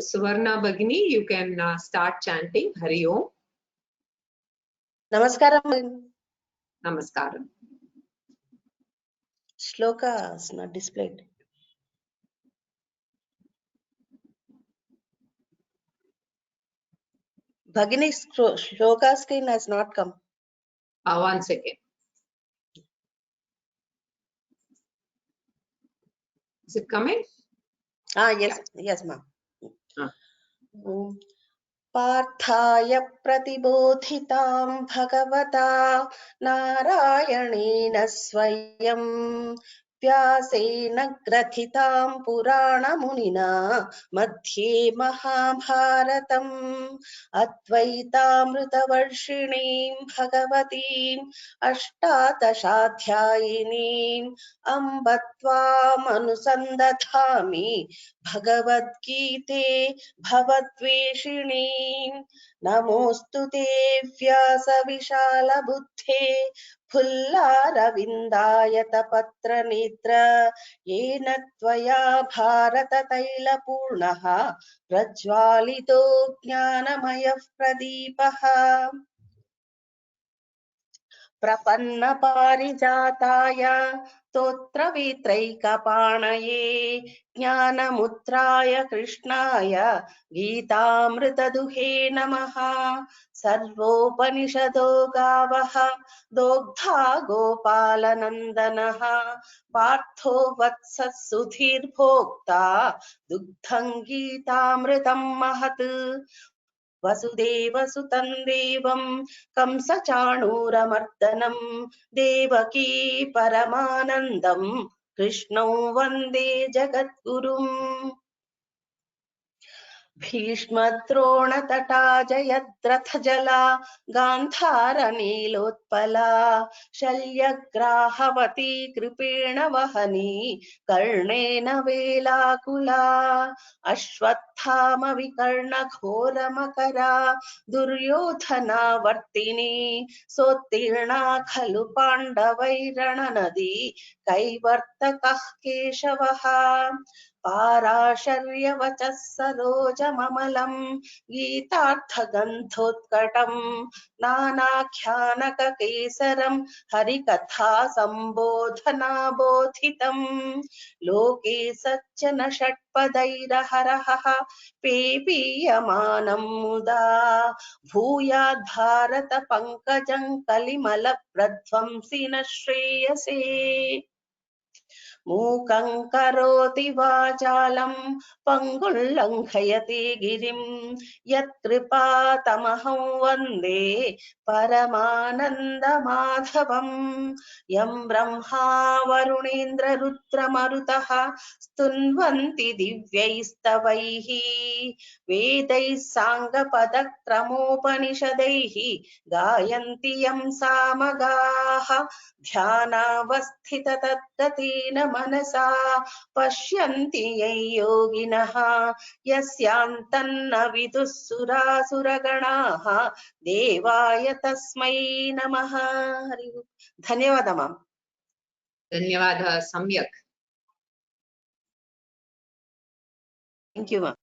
Suvarna Bhagini, you can start chanting Hari Om. Namaskaram. Namaskaram. Shloka is not displayed. Bhagini's shloka screen has not come. 1 second. Is it coming? Yes, yes, ma'am. पार्थाय प्रतिबोधितां भगवता नारायणेन स्वयं व्यासेन ग्रथितां पुराणमुनिना मध्ये महाभारतम् अद्वैतामृतवर्षिणीं भगवतीम् अष्टादशाध्यायिनीम् अम्ब त्वामनुसन्दधामि भगवद्गीते भवद्वेषिणीम् नमोऽस्तु ते व्यासविशालबुद्धे फुल्लारविन्दायतपत्रनेत्र येन त्वया भारततैलपूर्णः प्रज्वालितो ज्ञानमयः प्रदीपः प्रपन्नपारिजाताय स्तोत्रवित्रैकपाणये ज्ञानमुद्राय कृष्णाय गीतामृतदुहे नमः। सर्वोपनिषदो गावः दोग्धा गोपालनन्दनः पार्थो वत्सः सुधीर्भोक्ता दुग्धं गीतामृतं महत्। वसुदेवसुतं देवं कंसचाणूरमर्दनं देवकी परमानन्दं कृष्णौ वन्दे जगद्गुरुम्। भीष्मद्रोणतटा जयद्रथजला गान्धारनीलोत्पला शल्यग्राहवती कृपेण वहनी कर्णेन वेलाकुला अश्वत्थामविकर्णघोरमकरा दुर्योधनावर्तिनी सोत्तीर्णा खलु पाण्डवैरणनदी कैवर्तकः केशवः पाराशर्यवचः सरोजममलं गीतार्थगन्धोत्कटं नानाख्यानककेसरं हरिकथा सम्बोधनाबोधितं लोके सज्जन षट्पदैरहरः पेपीयमानं मुदा भूयाद् भारत पङ्कजं कलिमलप्रध्वंसि न श्रेयसे। मूकं करोति वाचालं पङ्गुं लङ्घयति गिरिं यत्कृपातमहं वन्दे परमानन्दमाधवम्। यं ब्रह्मा वरुणेन्द्ररुद्रमरुतः स्तुन्वन्ति दिव्यैस्तवैः वेदैः साङ्गपदक्रमोपनिषदैः गायन्ति यं सामगाः ध्यानावस्थिततद्गतेन मनसा पश्यन्ति यं योगिनः यस्यान्तन्न विदुः सुरासुरगणाः देवाय तस्मै नमः। धन्यवादः माम्। धन्यवादः सम्यक्। थैंक यू माम्।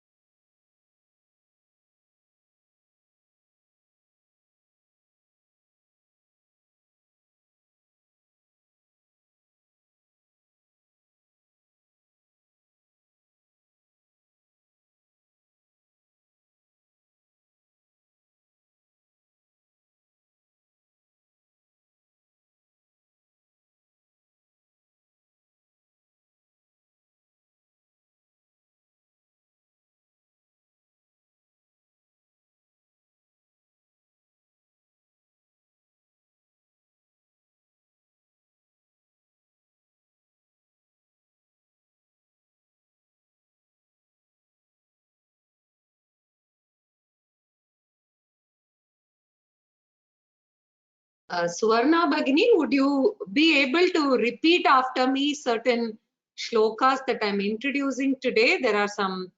Suvarna Bhagini, would you be able to repeat after me certain shlokas that I'm introducing today? There are some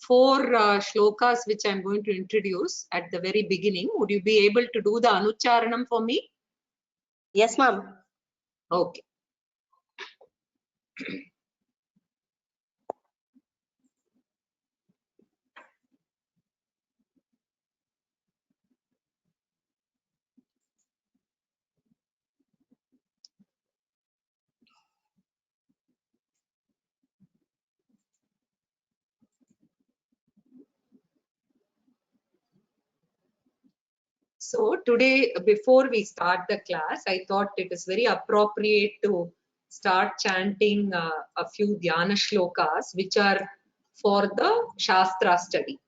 4 shlokas which I'm going to introduce at the very beginning. Would you be able to do the anucharanam for me? Yes, ma'am. Okay. So today, before we start the class, I thought it is very appropriate to start chanting a few dhyana shlokas, which are for the Shastra study.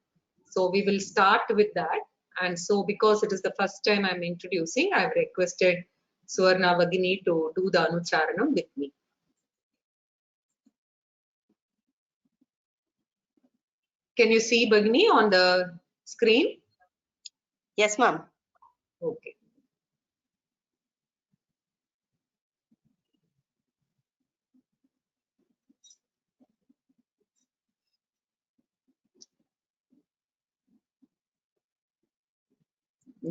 So we will start with that. And so because it is the first time I'm introducing, I've requested Suvarna Bhagini to do the Anucharanam with me. Can you see Bhagini on the screen? Yes, ma'am. Okay.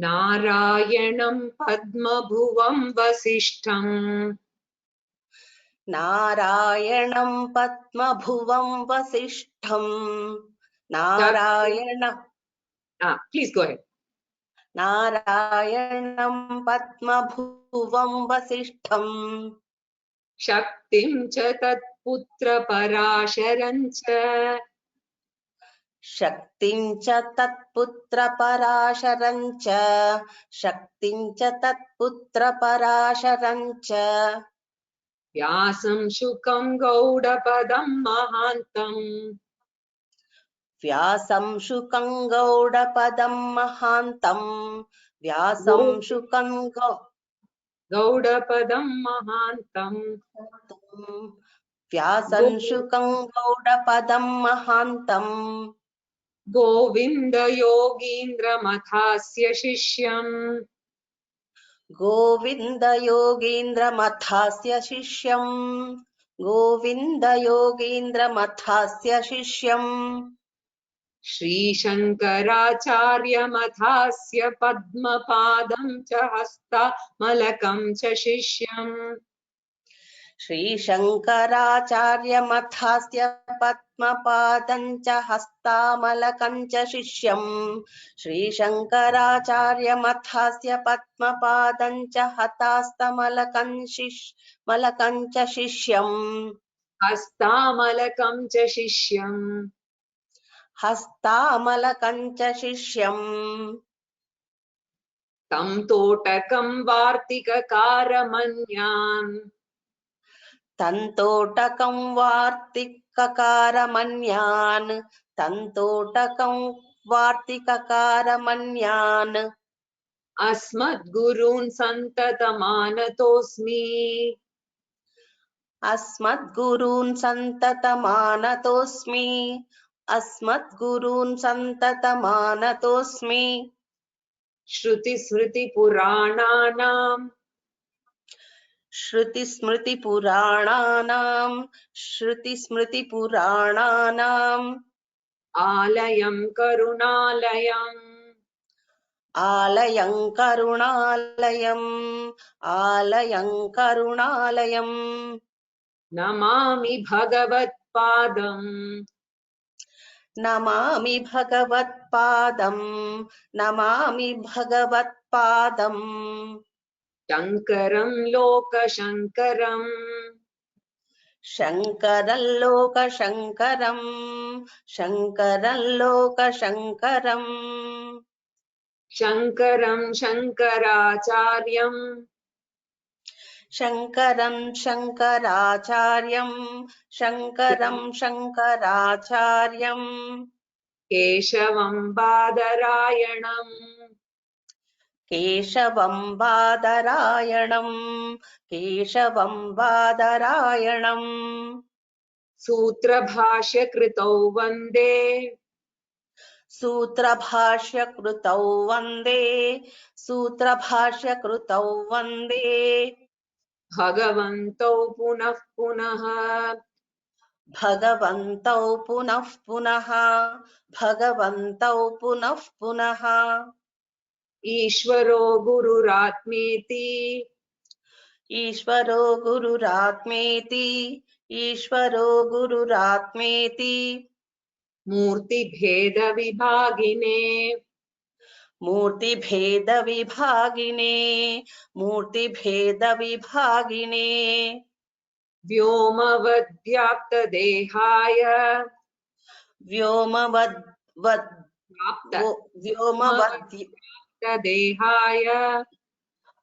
नारायणं पद्मभुवं वसिष्ठम् नारायणं पद्मभुवं वसिष्ठम् Please go ahead. नारायणं पद्मभुवं वसिष्ठम् शक्तिं च तत्पुत्रपराशरं च शक्तिं च तत्पुत्रपराशरं च शक्तिं च तत्पुत्रपराशरं च व्यासं शुकं गौडपदं महान्तम् व्यासं शुकं गौडपदं महान्तम् व्यासं शुकं गौडपदं महान्तम् व्यासं शुकं गौडपदं महान्तम् गोविन्दयोगीन्द्रमथास्य शिष्यम् गोविन्दयोगीन्द्रमथास्य शिष्यम् गोविन्दयोगीन्द्रमथास्य शिष्यम् श्रीशङ्कराचार्यमथास्य पद्मपादं च हस्तमलकं च शिष्यम् श्रीशङ्कराचार्यमथास्य पद्मपादं च हस्तामलकं च शिष्यम् श्रीशङ्कराचार्यमथास्य पद्मपादं च हतास्तमलकं च शिष्यम् हस्तामलकं च शिष्यम् हस्तामलकं च शिष्यम् तं तोटकं वार्तिककारमन्यान् तन्तोटकं वार्तिककारमन्यान् तन्तोटकं वार्तिककारमन्यान् अस्मद्गुरून् सन्ततमानतोऽस्मि अस्मद्गुरून् सन्ततमानतोऽस्मि अस्मद्गुरून् सन्ततमानतोऽस्मि श्रुतिस्मृतिपुराणानाम् श्रुतिस्मृतिपुराणानाम् आलयं करुणालयम् आलयं करुणालयम् नमामि भगवत्पादम् नमामि भगवत्पादम् शङ्करं लोकशङ्करम् शङ्करं लोकशङ्करम् शङ्करं शङ्कराचार्यम् शङ्कराचार्यम् केशवं बादरायणम् केशवं बादरायणम् सूत्रभाष्यकृतौ वन्दे सूत्रभाष्यकृतौ वन्दे भगवन्तौ पुनः पुनः भगवन्तौ पुनः ईश्वरो गुरुरात्मेति ईश्वरो गुरुरात्मेति मूर्तिभेदविभागिने व्योमवद्व्याप्तदेहाय व्योमवद् dehaya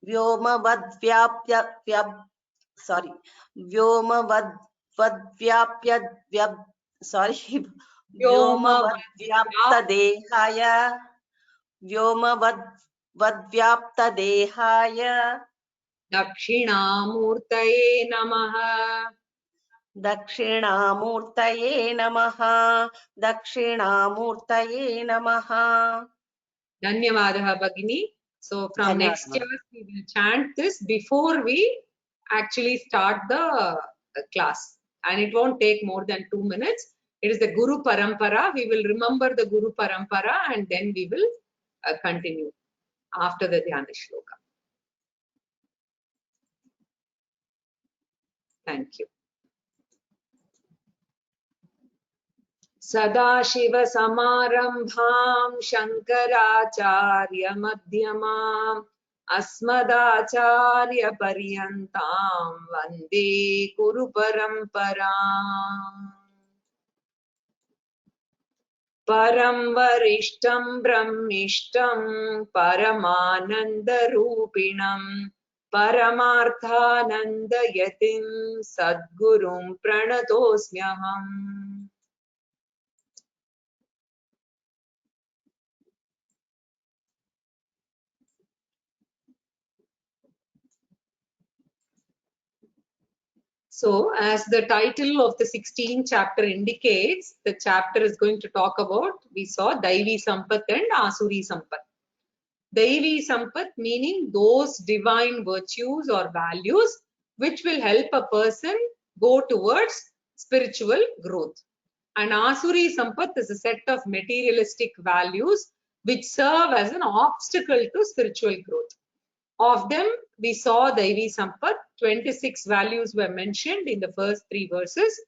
व्योमवद्व्याप्तदेहाय dakshinamurtaye namaha. दक्षिणामूर्तये नमः दक्षिणामूर्तये नमः Dhanyavadaha Bhagini. So from next धन्यवादः class we will chant this before we actually start the class, and it won't take more than 2 minutes. It is the Guru Parampara. We will remember the Guru Parampara and then we will continue after the Dhyana Shloka. Thank you. सदाशिवसमारम्भां शङ्कराचार्यमध्यमाम् अस्मदाचार्यपर्यन्तां वन्दे गुरुपरम्पराम्. परं वरिष्ठं ब्रह्मिष्ठं परमानन्दरूपिणं परमार्थानन्दयतिं सद्गुरुं प्रणतोऽस्म्यहम्. So, as the title of the 16th chapter indicates, the chapter is going to talk about, we saw Daivi Sampat and Asuri Sampat. Daivi Sampat meaning those divine virtues or values which will help a person go towards spiritual growth. And Asuri Sampat is a set of materialistic values which serve as an obstacle to spiritual growth. Of them, we saw Daivi Sampat, 26 values were mentioned in the first 3 verses.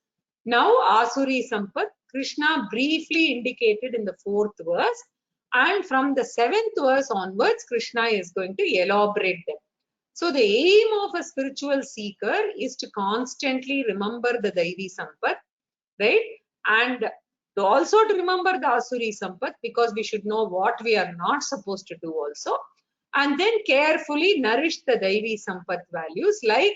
Now, Asuri Sampat, Krishna briefly indicated in the 4th verse, and from the 7th verse onwards, Krishna is going to elaborate them. So, the aim of a spiritual seeker is to constantly remember the Daivi Sampat, right? And also to remember the Asuri Sampat, because we should know what we are not supposed to do also. And then carefully nourish the Daivi Sampat values, like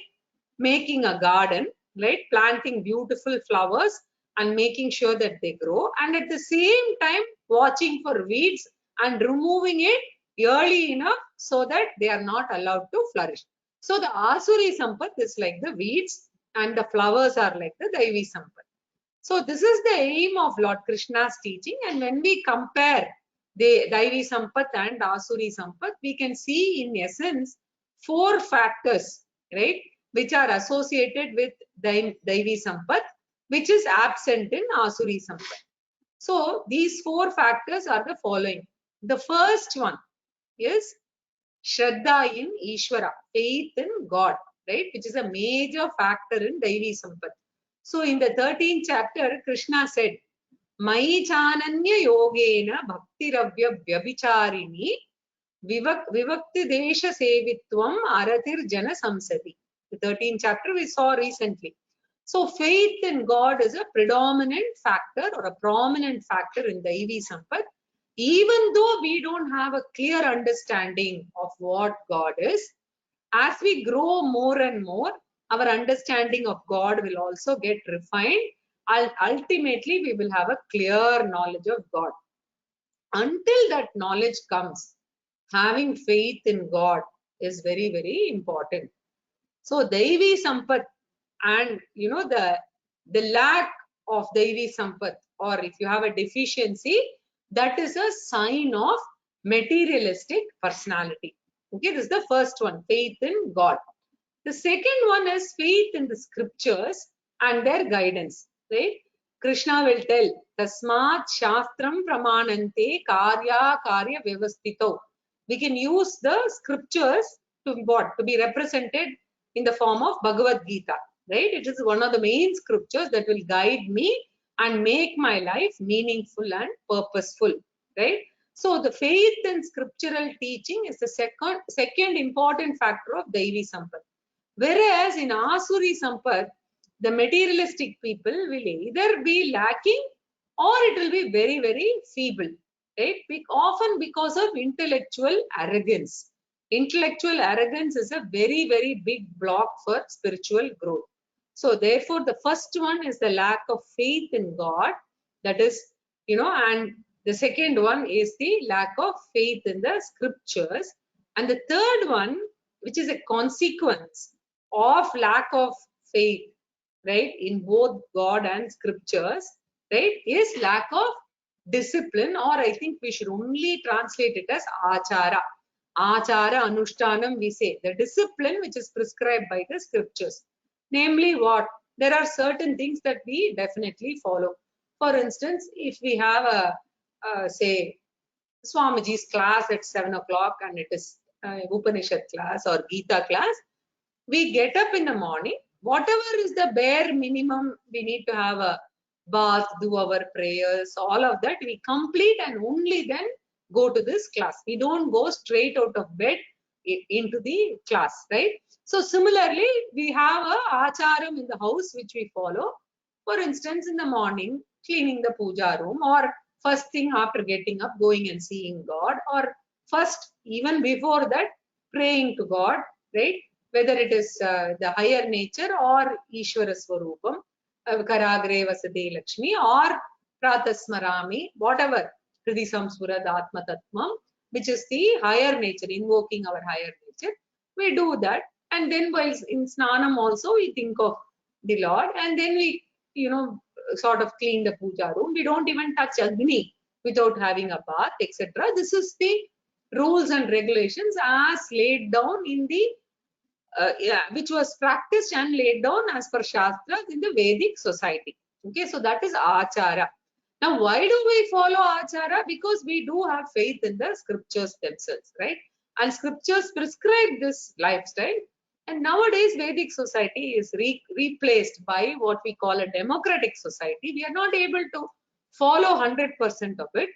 making a garden, right? Planting beautiful flowers and making sure that they grow. And at the same time, watching for weeds and removing it early enough so that they are not allowed to flourish. So the Asuri Sampat is like the weeds and the flowers are like the Daivi Sampat. So this is the aim of Lord Krishna's teaching. And when we compare the Daivi Sampat and Asuri Sampat, we can see in essence 4 factors, right, which are associated with Daivi Sampat, which is absent in Asuri Sampat. So these 4 factors are the following. The first one is Shraddha in Ishvara, faith in God, right, which is a major factor in Daivi Sampat. So in the 13th chapter, Krishna said, Mai chananya yogena bhaktiravya vyabhicharini vivakti desha sevitvam aratir jana samsati. The 13th chapter we saw recently. So faith in God is a predominant factor or a prominent factor in Daivi Sampat. Even though we don't have a clear understanding of what God is, as we grow more and more, our understanding of God will also get refined. Ultimately, we will have a clear knowledge of God. Until that knowledge comes, having faith in God is very, very important. So, Daivi Sampat and the lack of Daivi Sampat, or if you have a deficiency, that is a sign of materialistic personality. Okay, this is the first one, faith in God. The second one is faith in the scriptures and their guidance, right? Krishna will tell, Tasmat Shastram Pramanante Karya Karya Vyavastito. We can use the scriptures to what? To be represented in the form of Bhagavad Gita, right? It is one of the main scriptures that will guide me and make my life meaningful and purposeful, right? So the faith in scriptural teaching is the second important factor of Daivi Sampat. Whereas in Asuri Sampat, the materialistic people will either be lacking or it will be very, very feeble. right? Often because of intellectual arrogance. Intellectual arrogance is a very, very big block for spiritual growth. So therefore, the first one is the lack of faith in God. That is, and the second one is the lack of faith in the scriptures. And the third one, which is a consequence of lack of faith, right, in both God and scriptures, right, is lack of discipline, or I think we should only translate it as achara. Achara, anushtanam, we say the discipline which is prescribed by the scriptures. Namely, what? There are certain things that we definitely follow. For instance, if we have say, Swamiji's class at 7 o'clock and it is Upanishad class or Gita class, we get up in the morning, whatever is the bare minimum, we need to have a bath, do our prayers, all of that we complete, and only then go to this class. We don't go straight out of bed into the class, right? So similarly, we have a acharam in the house which we follow. For instance, in the morning, cleaning the puja room, or first thing after getting up, going and seeing God, or first, even before that, praying to God, right? Whether it is the higher nature or Ishvara Swarupam, Karagre Vasade Lakshmi, or Pratasmarami, whatever, Hridi Samspurat Atma Tatmam, which is the higher nature, invoking our higher nature. We do that. And then while in Snanam also, we think of the Lord, and then we, sort of clean the puja room. We don't even touch Agni without having a bath, etc. This is the rules and regulations as laid down in the which was practiced and laid down as per Shastras in the Vedic society. Okay, so that is Achara. Now, why do we follow Achara? Because we do have faith in the scriptures themselves, right? And scriptures prescribe this lifestyle. And nowadays, Vedic society is replaced by what we call a democratic society. We are not able to follow 100% of it.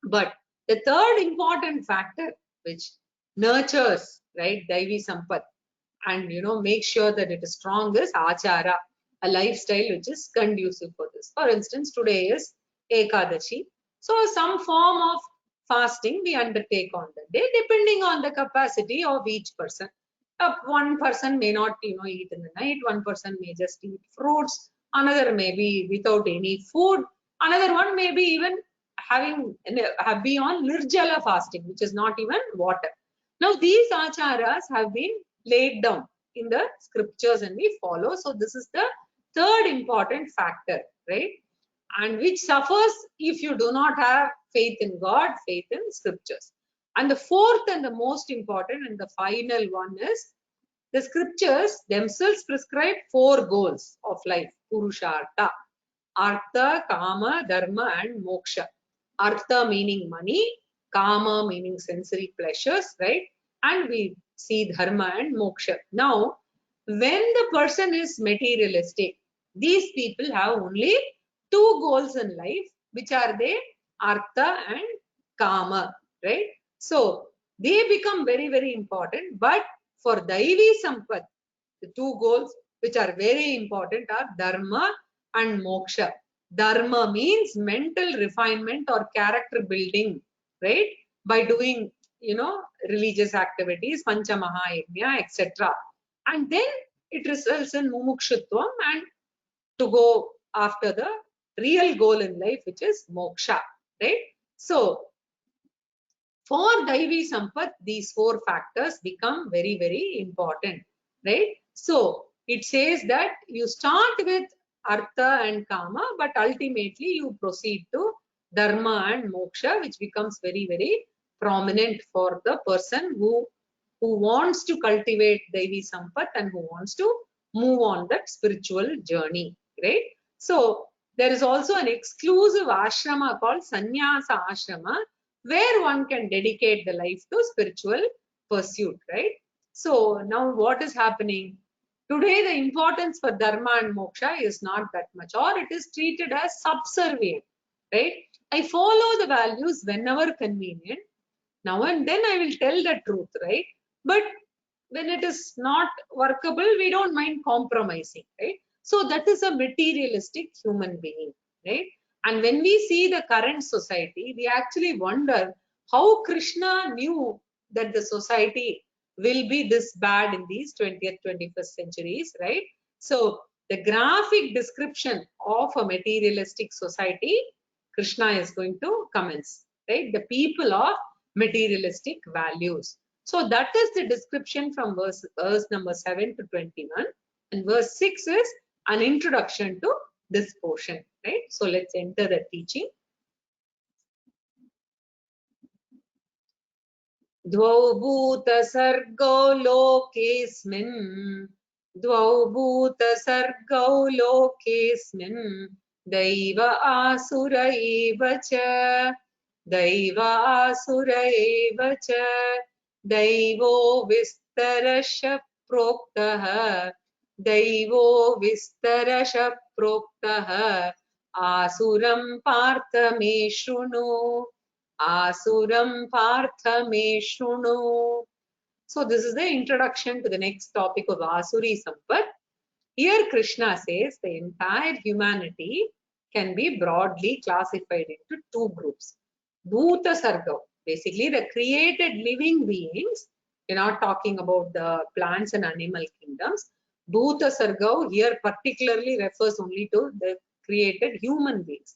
But the third important factor which nurtures, right, Daivi Sampat, and make sure that it is strong is achara, a lifestyle which is conducive for this. For instance, today is Ekadashi. So some form of fasting we undertake on the day, depending on the capacity of each person. One person may not eat in the night, one person may just eat fruits, another may be without any food, another one may be even be on nirjala fasting, which is not even water. Now these acharas have been laid down in the scriptures and we follow. So this is the third important factor, right? And which suffers if you do not have faith in God, faith in scriptures. And the fourth and the most important and the final one is the scriptures themselves prescribe 4 goals of life: Purushartha, Artha, Kama, Dharma, and Moksha. Artha meaning money, Kama meaning sensory pleasures, right? And we see Dharma and Moksha. Now, when the person is materialistic, these people have only 2 goals in life, which are they? Artha and Kama, right? So, they become very, very important. But for Daivi Sampat, the 2 goals which are very important are Dharma and Moksha. Dharma means mental refinement or character building, right? By doing, religious activities, Pancha Mahayajna, etc. And then it results in Mumukshutvam and to go after the real goal in life, which is Moksha, right? So, for Daivi Sampat, these 4 factors become very, very important, right? So, it says that you start with Artha and Kama, but ultimately you proceed to Dharma and Moksha, which becomes very, very prominent for the person who wants to cultivate Daivi Sampat and who wants to move on that spiritual journey, right? So, there is also an exclusive ashrama called Sannyasa Ashrama, where one can dedicate the life to spiritual pursuit, right? So now what is happening? Today the importance for Dharma and Moksha is not that much, or it is treated as subservient, right? I follow the values whenever convenient. Now and then I will tell the truth, right? But when it is not workable, we don't mind compromising, right? So that is a materialistic human being, right? And when we see the current society, we actually wonder how Krishna knew that the society will be this bad in these 20th, 21st centuries, right? So the graphic description of a materialistic society, Krishna is going to commence, right? The people of materialistic values. So that is the description from verse number 7 to 21. And verse 6 is an introduction to this portion, right? So let's enter the teaching. द्वौ भूतसर्गौ लोकेऽस्मिन् द्वौ भूतसर्गौ लोकेऽस्मिन् दैव आसुर एव च दैव आसुर एव च दैवो विस्तरश प्रोक्तः दैवो विस्तरश प्रोक्तः आसुरं पार्थ मे शृणु Asuram Partha me shrunu. So this is the introduction to the next topic of Asuri Sampat. Here Krishna says the entire humanity can be broadly classified into two groups. Bhuta Sarga, basically the created living beings. We're not talking about the plants and animal kingdoms. Bhuta Sarga here particularly refers only to the created human beings.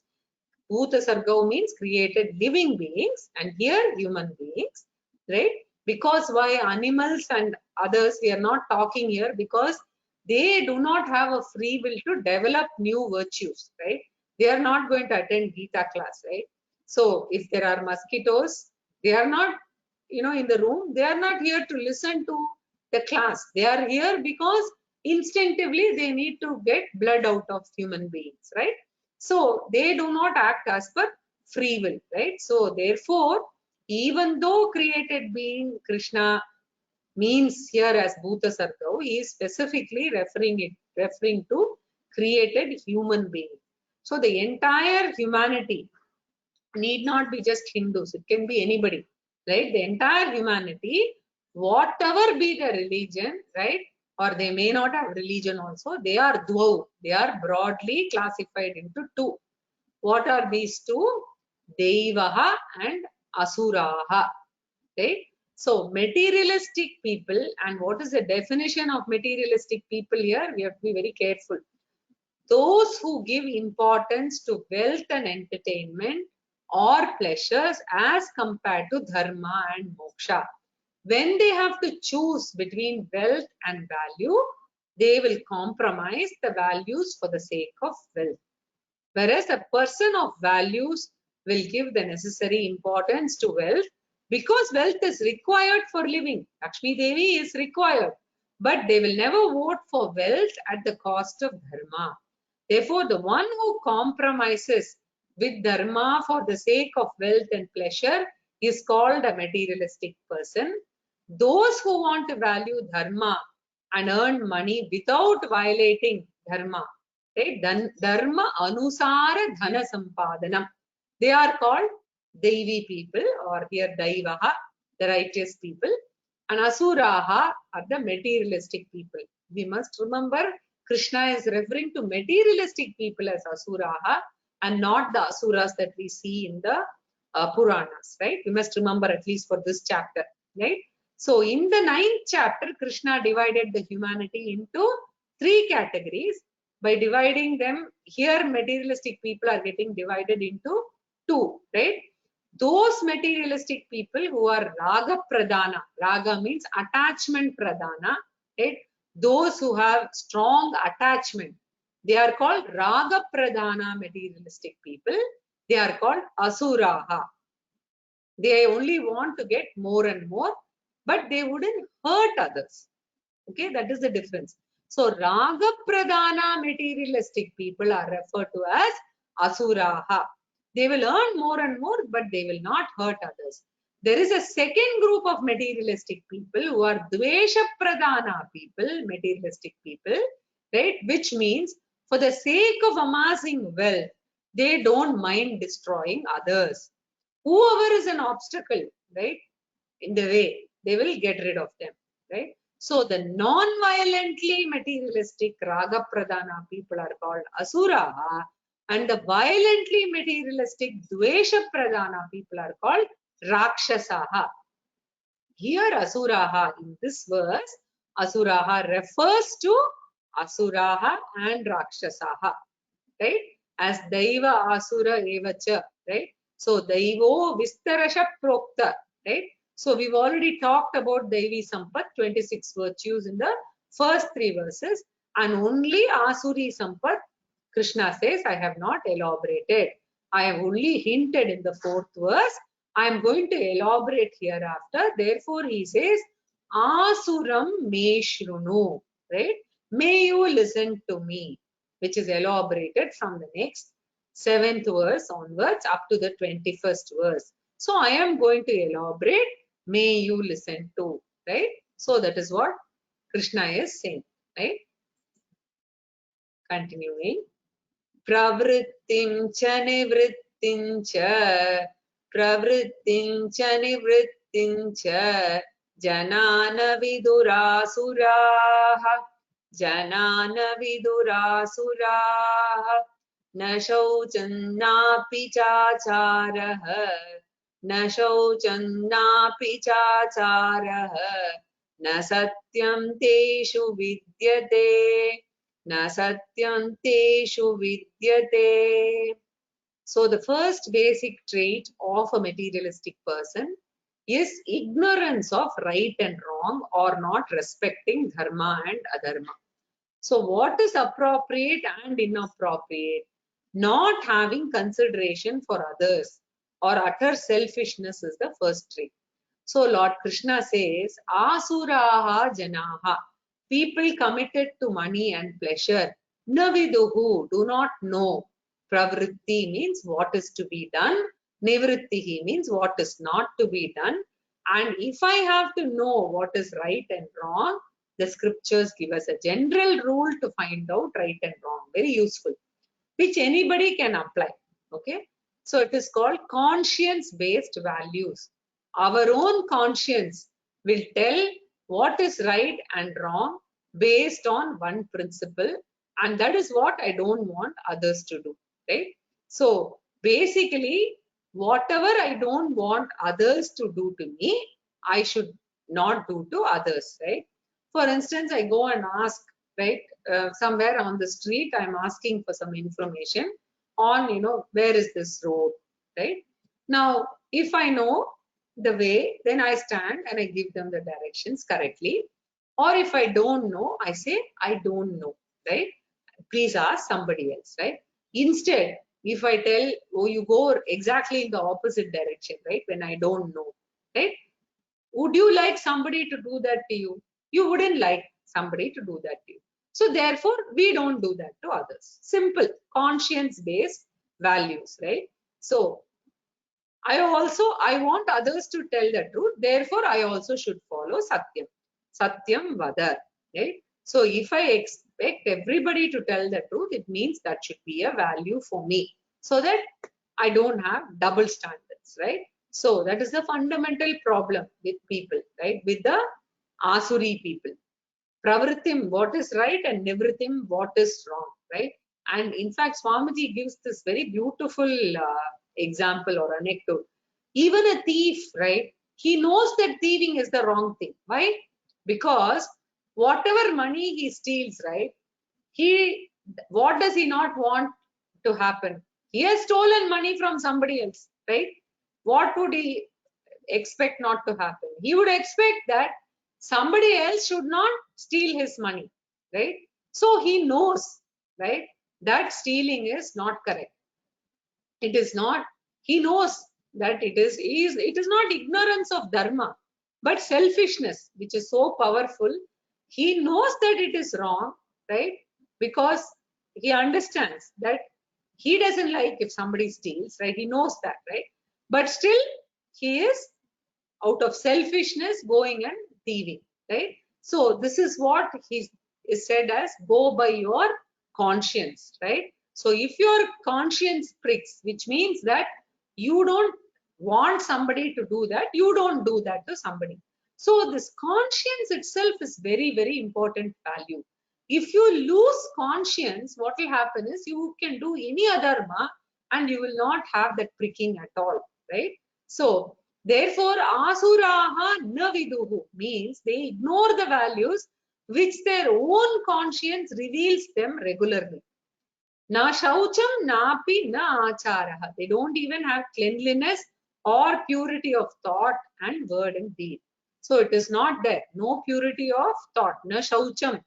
Bhuta Sarga means created living beings, and here human beings, right? Because why animals and others we are not talking here, because they do not have a free will to develop new virtues, right? They are not going to attend Gita class, right? So if there are mosquitoes, they are not, in the room, they are not here to listen to the class. They are here because instinctively they need to get blood out of human beings, right? So they do not act as per free will, right? So therefore, even though created being Krishna means here as Bhuta Sarga, he is specifically referring to created human being. So the entire humanity need not be just Hindus, it can be anybody, right? The entire humanity, whatever be the religion, right? Or they may not have religion also, they are dvau, they are broadly classified into two. What are these two? Devaha and Asuraha, right? So materialistic people, and what is the definition of materialistic people here? We have to be very careful. Those who give importance to wealth and entertainment or pleasures as compared to dharma and moksha. When they have to choose between wealth and value, they will compromise the values for the sake of wealth. Whereas a person of values will give the necessary importance to wealth because wealth is required for living. Lakshmi Devi is required, but they will never vote for wealth at the cost of dharma. Therefore, the one who compromises with dharma for the sake of wealth and pleasure is called a materialistic person. Those who want to value dharma and earn money without violating dharma, right? Dharma anusara dhana sampadanam. They are called Devi people, or here Daivaha, the righteous people, and Asuraha are the materialistic people. We must remember Krishna is referring to materialistic people as Asuraha and not the Asuras that we see in the Puranas, right? We must remember at least for this chapter, right? So in the 9th chapter, Krishna divided the humanity into 3 categories. By dividing them, here materialistic people are getting divided into 2, right? Those materialistic people who are Raga Pradana, Raga means attachment Pradana, right? Those who have strong attachment, they are called Raga Pradana materialistic people. They are called Asuraha. They only want to get more and more, but they wouldn't hurt others. Okay, that is the difference. So Raga Pradana materialistic people are referred to as Asuraha. They will earn more and more, but they will not hurt others. There is a second group of materialistic people who are Dvesha Pradana people, materialistic people, right? Which means for the sake of amassing wealth, they don't mind destroying others. Whoever is an obstacle, right, in the way, they will get rid of them, right? So the non-violently materialistic Raga Pradana people are called Asuraha, And the violently materialistic Dvesha Pradhana people are called Rakshasaha. Here Asuraha, in this verse, Asuraha refers to Asuraha and Rakshasaha, right? As Daiva Asura Evacha, right? So Daivo Vistarasha Prokta, right? So we've already talked about Daivi Sampat, 26 virtues in the first 3 verses, and only Asuri Sampat, Krishna says, I have not elaborated. I have only hinted in the 4th verse. I am going to elaborate hereafter. Therefore, he says, Asuram me shrunu, right? May you listen to me, which is elaborated from the next 7th verse onwards up to the 21st verse. So I am going to elaborate, may you listen to, right? So that is what Krishna is saying, right? Continuing. Pravrittim cha nivrittim cha, pravrittim cha nivrittim cha, janana vidurasuraha, janana vidurasuraha, na shauchannapi chacharaha, na shauchannapi chacharaha, na satyam teshu vidyate. Na satyam teshu vidyate. So the first basic trait of a materialistic person is ignorance of right and wrong or not respecting dharma and adharma. So what is appropriate and inappropriate? Not having consideration for others or utter selfishness is the first trait. So Lord Krishna says, Asuraha janaha. People committed to money and pleasure. Naviduhu, do not know. Pravritti means what is to be done. Nivrittihi means what is not to be done. And if I have to know what is right and wrong, the scriptures give us a general rule to find out right and wrong. Very useful, which anybody can apply. Okay. So it is called conscience-based values. Our own conscience will tell what is right and wrong based on one principle, and that is what I don't want others to do, right? So basically, whatever I don't want others to do to me, I should not do to others, right? For instance, I go and ask, right, somewhere on the street, I'm asking for some information on, where is this road, right? Now, if I know the way, then I stand and I give them the directions correctly. Or if I don't know, I say, I don't know, right? Please ask somebody else, right? Instead, if I tell, oh, you go exactly in the opposite direction, right? When I don't know, right? Would you like somebody to do that to you? You wouldn't like somebody to do that to you. So therefore, we don't do that to others. Simple, conscience-based values, right? So I want others to tell the truth. Therefore, I also should follow Satyam. Satyam Vada, right? So if I expect everybody to tell the truth, it means that should be a value for me, so that I don't have double standards, right? So that is the fundamental problem with people, right? With the Asuri people. Pravritim, what is right, and Nivritim, what is wrong, right? And in fact, Swamiji gives this very beautiful example or anecdote. Even a thief, right? He knows that thieving is the wrong thing. Why? Because whatever money he steals, right? What does he not want to happen? He has stolen money from somebody else, right? What would he expect not to happen? He would expect that somebody else should not steal his money, right? So he knows, right, that stealing is not correct. It is not, he knows that it is not ignorance of dharma, but selfishness, which is so powerful. He knows that it is wrong, right? Because he understands that he doesn't like if somebody steals, right? He knows that, right? But still, he is out of selfishness going and thieving, right? So this is what is said as go by your conscience, right? So if your conscience pricks, which means that you don't want somebody to do that, you don't do that to somebody. So this conscience itself is very, very important value. If you lose conscience, what will happen is you can do any adharma and you will not have that pricking at all, right? So, therefore, asuraha na viduhu means they ignore the values which their own conscience reveals them regularly. Na shaucham napi na acharaha. They don't even have cleanliness or purity of thought and word and deed. So it is not there. No purity of thought. Na shaucham.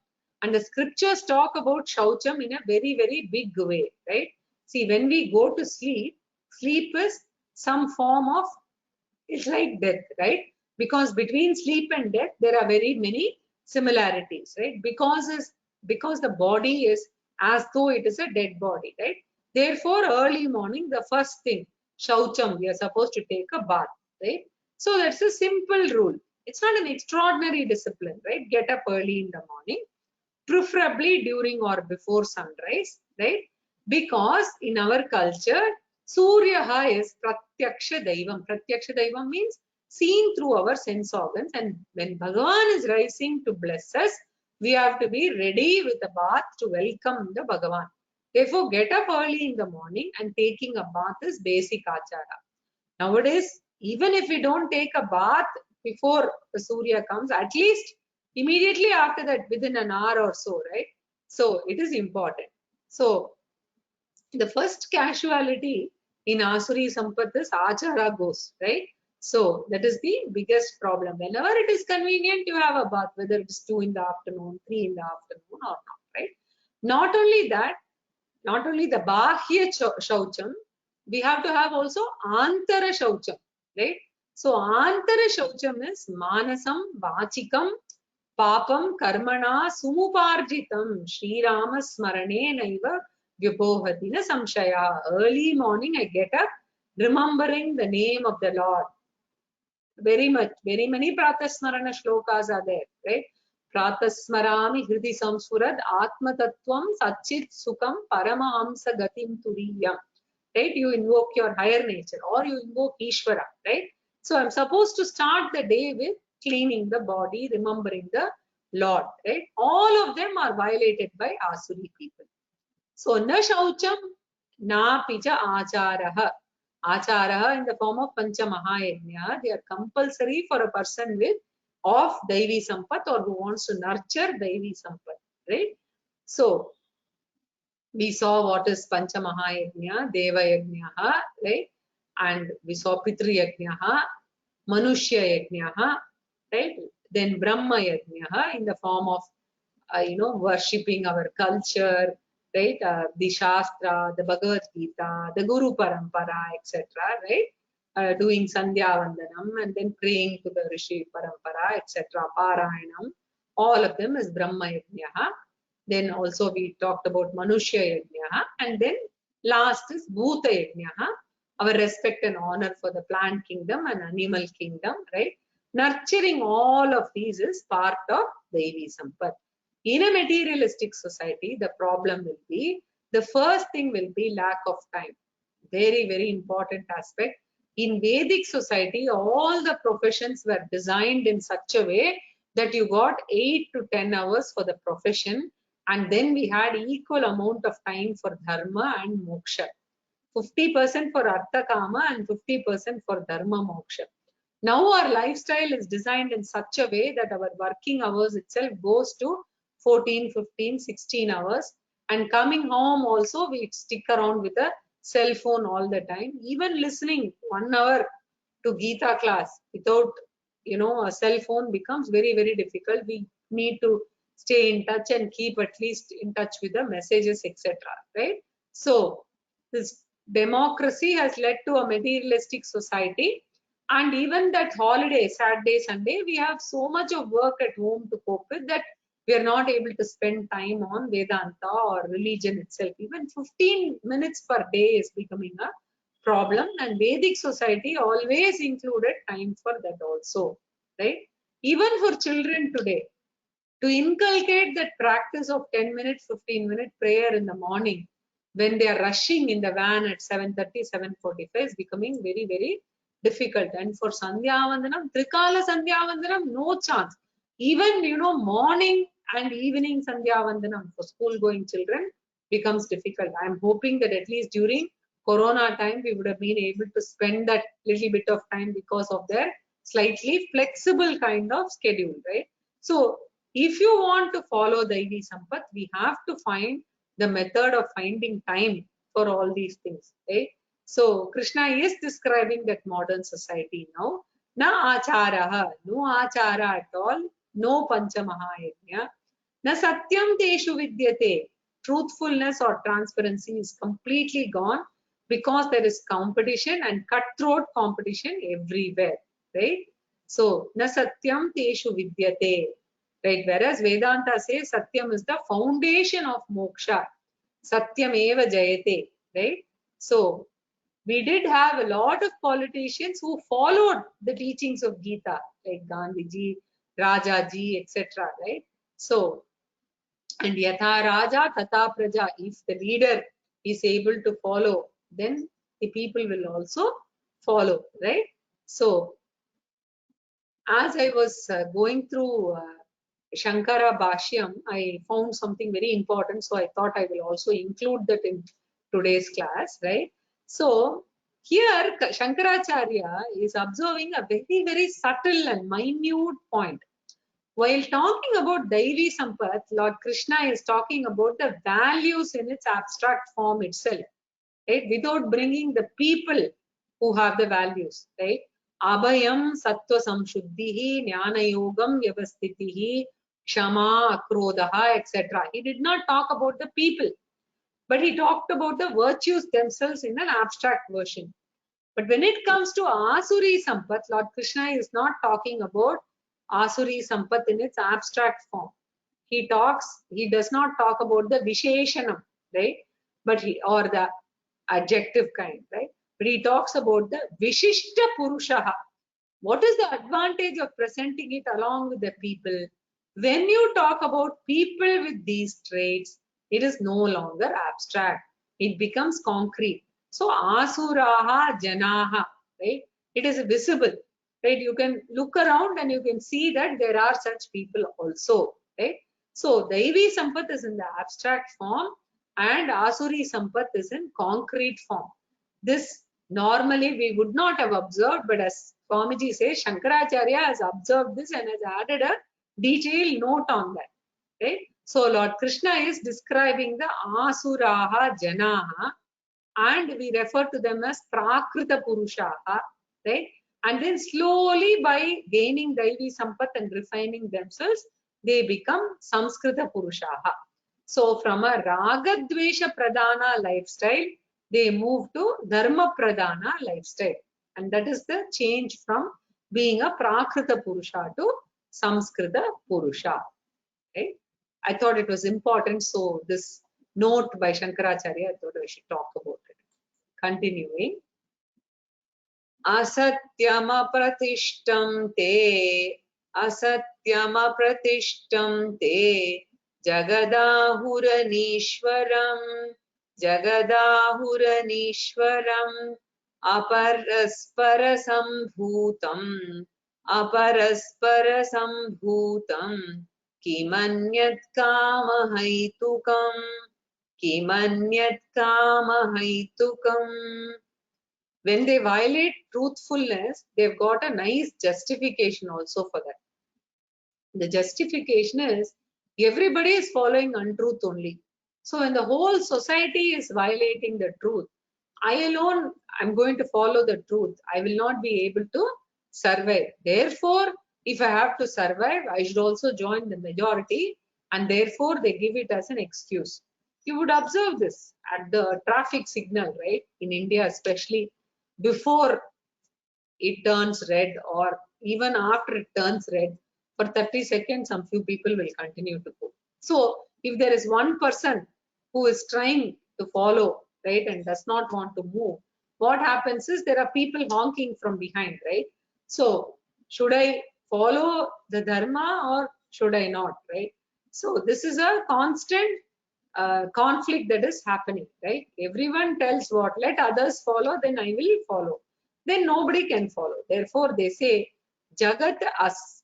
And the scriptures talk about shaucham in a very, very big way, right? See, when we go to sleep, sleep is some form of, it's like death, right? Because between sleep and death, there are very many similarities, right? Because the body is as though it is a dead body, right? Therefore, early morning, the first thing, shaucham, we are supposed to take a bath, right? So that's a simple rule. It's not an extraordinary discipline, right? Get up early in the morning, preferably during or before sunrise, right? Because in our culture, Suryaha is Pratyaksha Daivam. Pratyaksha Daivam means seen through our sense organs. And when Bhagavan is rising to bless us, we have to be ready with a bath to welcome the Bhagavan. Therefore, get up early in the morning and taking a bath is basic achara. Nowadays, even if we don't take a bath before the Surya comes, at least immediately after that, within an hour or so, right? So it is important. So the first casualty in Asuri Sampath is Achara goes, right? So that is the biggest problem. Whenever it is convenient, you have a bath, whether it is 2 in the afternoon, 3 in the afternoon or not, right? Not only that, not only the Bahya Shaucham, we have to have also Antara Shaucham, right? So Antara Shaucham is Manasam, Vachikam, Papam, Karmana, Sumuparjitam, Sri Rama Smarane Naiva, Vibhohatina Samshaya. Early morning I get up remembering the name of the Lord. Very many Pratasmarana shlokas are there, right? Pratasmarami Hridi Samsurad Atmatattvam Satchit Sukham Paramahamsa Gatim Turiyam. Right? You invoke your higher nature or you invoke Ishvara, right? So I'm supposed to start the day with cleaning the body, remembering the Lord, right? All of them are violated by Asuri people. So na shaucham na pija acharaha. Acharaha in the form of Pancha Mahayajna, they are compulsory for a person with of Daivi Sampath or who wants to nurture Daivi Sampath, right? So we saw what is Pancha Mahayajna, Deva Yajna, right? And we saw Pitri Yajna, Manushya Yajna, right? Then Brahma Yajna in the form of, worshipping our culture, right? The Shastra, the Bhagavad Gita, the Guru Parampara, etc., right? Doing Sandhya Vandanam and then praying to the Rishi Parampara, etc., Parayanam, all of them is Brahma Yajna. Then also we talked about Manushya Yajna, and then last is Bhuta Yajna, our respect and honor for the plant kingdom and animal kingdom, right? Nurturing all of these is part of Devi Sampath. In a materialistic society, the problem will be, the first thing will be lack of time. Very, very important aspect. In Vedic society, all the professions were designed in such a way that you got 8 to 10 hours for the profession, and then we had equal amount of time for dharma and moksha. 50% for artha kama and 50% for dharma moksha. Now our lifestyle is designed in such a way that our working hours itself goes to 14, 15, 16 hours. And coming home also, we stick around with a cell phone all the time. Even listening 1 hour to Gita class without, a cell phone becomes very, very difficult. We need to stay in touch and keep at least in touch with the messages, etc. Right? So this democracy has led to a materialistic society. And even that holiday, Saturday, Sunday, we have so much of work at home to cope with that we are not able to spend time on Vedanta or religion itself. Even 15 minutes per day is becoming a problem, and Vedic society always included time for that also, right? Even for children today, to inculcate that practice of 10 minutes, 15-minute prayer in the morning when they are rushing in the van at 7:30, 7:45 is becoming very, very difficult. And for Sandhya Vandanam, Trikala Sandhya Vandanam, no chance. Even, morning and evening Sandhya Vandanam for school going children becomes difficult. I'm hoping that at least during Corona time, we would have been able to spend that little bit of time because of their slightly flexible kind of schedule, right? So if you want to follow Daivi Sampath, we have to find the method of finding time for all these things, right? So Krishna is describing that modern society now. Na acharaha, no achara at all, no panchamahayajna. Na satyam teshu vidyate. Truthfulness or transparency is completely gone because there is competition and cutthroat competition everywhere, right? So, na satyam teshu vidyate, right? Whereas Vedanta says satyam is the foundation of moksha. Satyam eva jayate, right? So, we did have a lot of politicians who followed the teachings of Gita, like Gandhiji, Rajaji, etc., right? So, and yatha raja tata praja, if the leader is able to follow, then the people will also follow, right? So as I was going through Shankara Bhashyam, I found something very important, so I thought I will also include that in today's class, right? So here Shankaracharya is observing a very, very subtle and minute point. While talking about Daivi Sampath, Lord Krishna is talking about the values in its abstract form itself, right? Without bringing the people who have the values, right? Abhayam Sattva Samshuddhihi, Jnana Yogam Vyavasthitihi, Kshama, Akrodaha, etc. He did not talk about the people, but he talked about the virtues themselves in an abstract version. But when it comes to Asuri Sampath, Lord Krishna is not talking about Asuri Sampath in its abstract form. He does not talk about the Visheshanam, right? Or the adjective kind, right? But he talks about the Vishishta Purushaha. What is the advantage of presenting it along with the people? When you talk about people with these traits, it is no longer abstract. It becomes concrete. So asuraha janaha, right? It is visible, right? You can look around and you can see that there are such people also, right? So Daivi Sampath is in the abstract form and Asuri Sampath is in concrete form. This normally we would not have observed, but as Swamiji says, Shankaracharya has observed this and has added a detailed note on that, right? So Lord Krishna is describing the Asuraha Janaha, and we refer to them as Prakrita Purushaha, right? And then slowly by gaining Daivi Sampath and refining themselves, they become Samskrita Purushaha. So from a Ragadvesha Pradhana lifestyle, they move to Dharma Pradhana lifestyle. And that is the change from being a Prakrita Purusha to Samskrita Purusha. Right? I thought it was important. So this note by Shankaracharya, I thought I should talk about it. Continuing. Asatyamapratistam te, asatyamapratistam te, Jagadahuranishwaram, Jagadahuranishwaram, Aparasparasamбhutam, Aparasparasamбhutam, Kimanyat kamahaitukam, Kimanyat kamahaitukam. When they violate truthfulness, they've got a nice justification also for that. The justification is everybody is following untruth only. So when the whole society is violating the truth, I alone am going to follow the truth. I will not be able to survive. Therefore, if I have to survive, I should also join the majority, and therefore they give it as an excuse. You would observe this at the traffic signal, right? In India, especially before it turns red or even after it turns red, for 30 seconds, some few people will continue to go. So if there is one person who is trying to follow, right, and does not want to move, what happens is there are people honking from behind, right? So should I follow the dharma or should I not, right? So this is a constant conflict that is happening, right? Everyone tells what, let others follow, then I will follow. Then nobody can follow. Therefore, they say, Jagat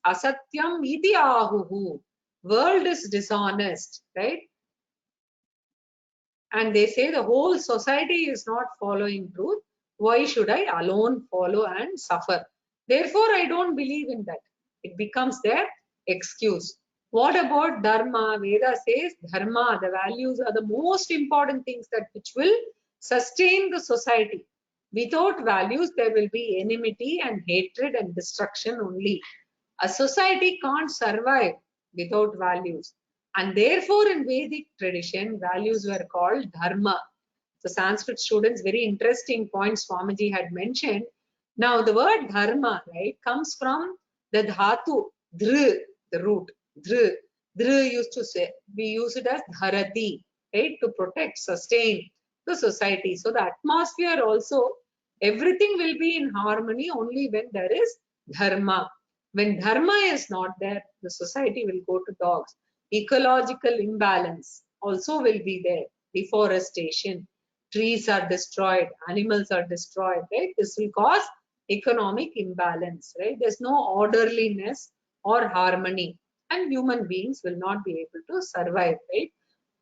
asatyam iti ahuhu. world is dishonest, right? And they say the whole society is not following truth. Why should I alone follow and suffer? Therefore, I don't believe in that. It becomes their excuse. What about dharma? Veda says dharma, the values are the most important things that which will sustain the society. Without values, there will be enmity and hatred and destruction only. A society can't survive without values. And therefore, in Vedic tradition, values were called dharma. So Sanskrit students, very interesting points Swamiji had mentioned. Now, the word dharma, right, comes from the dhatu, dhr, the root, dhr. Dhr used to say, we use it as dharati, right, to protect, sustain the society. So the atmosphere also, everything will be in harmony only when there is dharma. When dharma is not there, the society will go to dogs. Ecological imbalance also will be there. Deforestation, trees are destroyed, animals are destroyed, right? This will cause economic imbalance, right? There's no orderliness or harmony, and human beings will not be able to survive, right?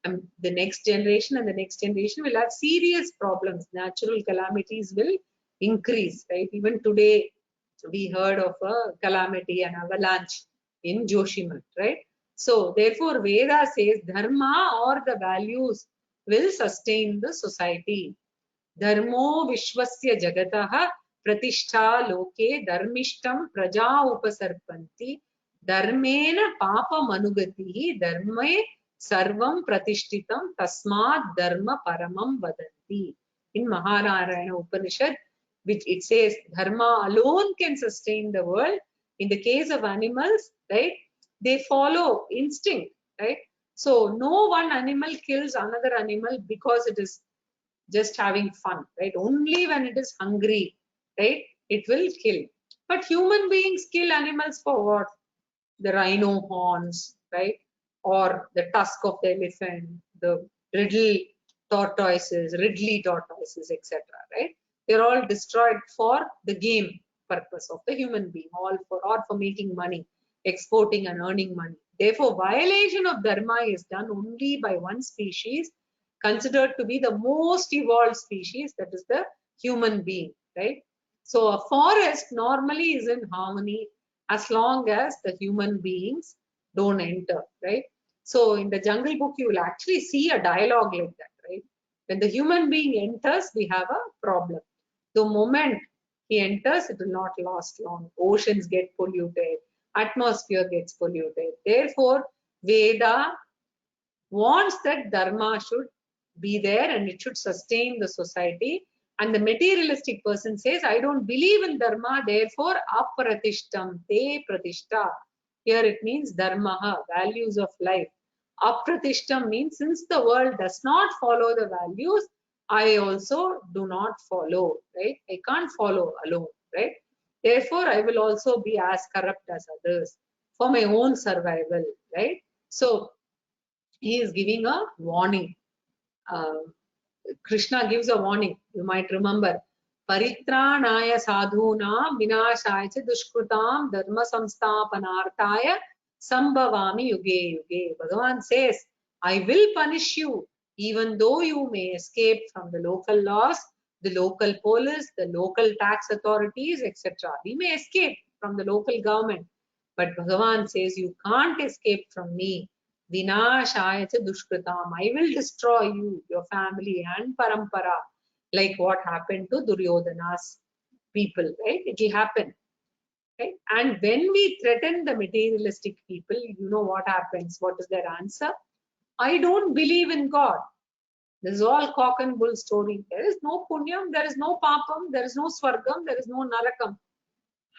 And the next generation and the next generation will have serious problems. Natural calamities will increase, right? Even today, we heard of a calamity, an avalanche in Joshimath, right? So therefore, Veda says dharma or the values will sustain the society. Dharmo vishwasya jagataha pratishtha loke dharmishtam praja upasarpanti dharmena papa manugatihi dharme sarvam pratishtitam tasmad dharma paramam vadanti. In Maharayana Upanishad, which it says dharma alone can sustain the world. In the case of animals, right, they follow instinct, right? So no one animal kills another animal because it is just having fun, right? Only when it is hungry, right, it will kill. But human beings kill animals for what? The rhino horns, right? Or the tusk of the elephant, the ridley tortoises, etc., right? They're all destroyed for the game purpose of the human being, all for making money, exporting and earning money. Therefore, violation of dharma is done only by one species considered to be the most evolved species, that is the human being, right? So a forest normally is in harmony as long as the human beings don't enter, right? So in the Jungle Book, you will actually see a dialogue like that, right? When the human being enters, we have a problem. The moment he enters, it will not last long. Oceans get polluted, atmosphere gets polluted. Therefore, Veda wants that dharma should be there and it should sustain the society. And the materialistic person says, I don't believe in dharma, therefore apratishtam te pratishta. Here it means dharma, values of life. Apratishtam means since the world does not follow the values, I also do not follow, right? I can't follow alone, right? Therefore, I will also be as corrupt as others for my own survival, right? So he is giving a warning. Krishna gives a warning. You might remember. Paritranaya sadhunam vinashaya cha dushkrutam dharma samsthapanarthaya sambhavami yuge yuge. Bhagavan says, I will punish you even though you may escape from the local laws, the local police, the local tax authorities, etc. We may escape from the local government. But Bhagavan says, you can't escape from me. Vinashaya cha dushkritam. I will destroy you, your family and parampara, like what happened to Duryodhana's people, right? It will happen, right? And when we threaten the materialistic people, you know what happens? What is their answer? I don't believe in God. This is all cock and bull story. There is no punyam, there is no papam, there is no swargam, there is no narakam.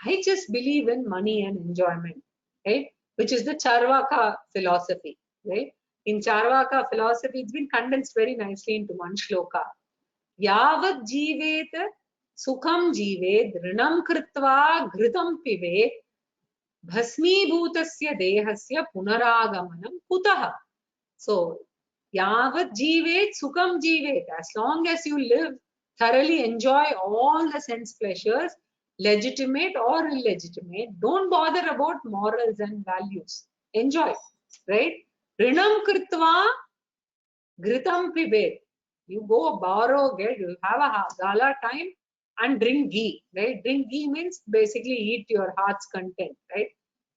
I just believe in money and enjoyment, right? Which is the Charvaka philosophy, right? In Charvaka philosophy, it's been condensed very nicely into one shloka. Yavat jivet sukham jivet rinam kritva ghritam pivet bhasmi bhutasya dehasya punaragamanam kutaha. So, yavat jivet sukham jivet. As long as you live, thoroughly enjoy all the sense pleasures, legitimate or illegitimate, don't bother about morals and values. Enjoy. right? Rinam kritva Ghritam pibet. You go borrow, you have a gala time and drink ghee, right? Drink ghee means basically eat your heart's content, right?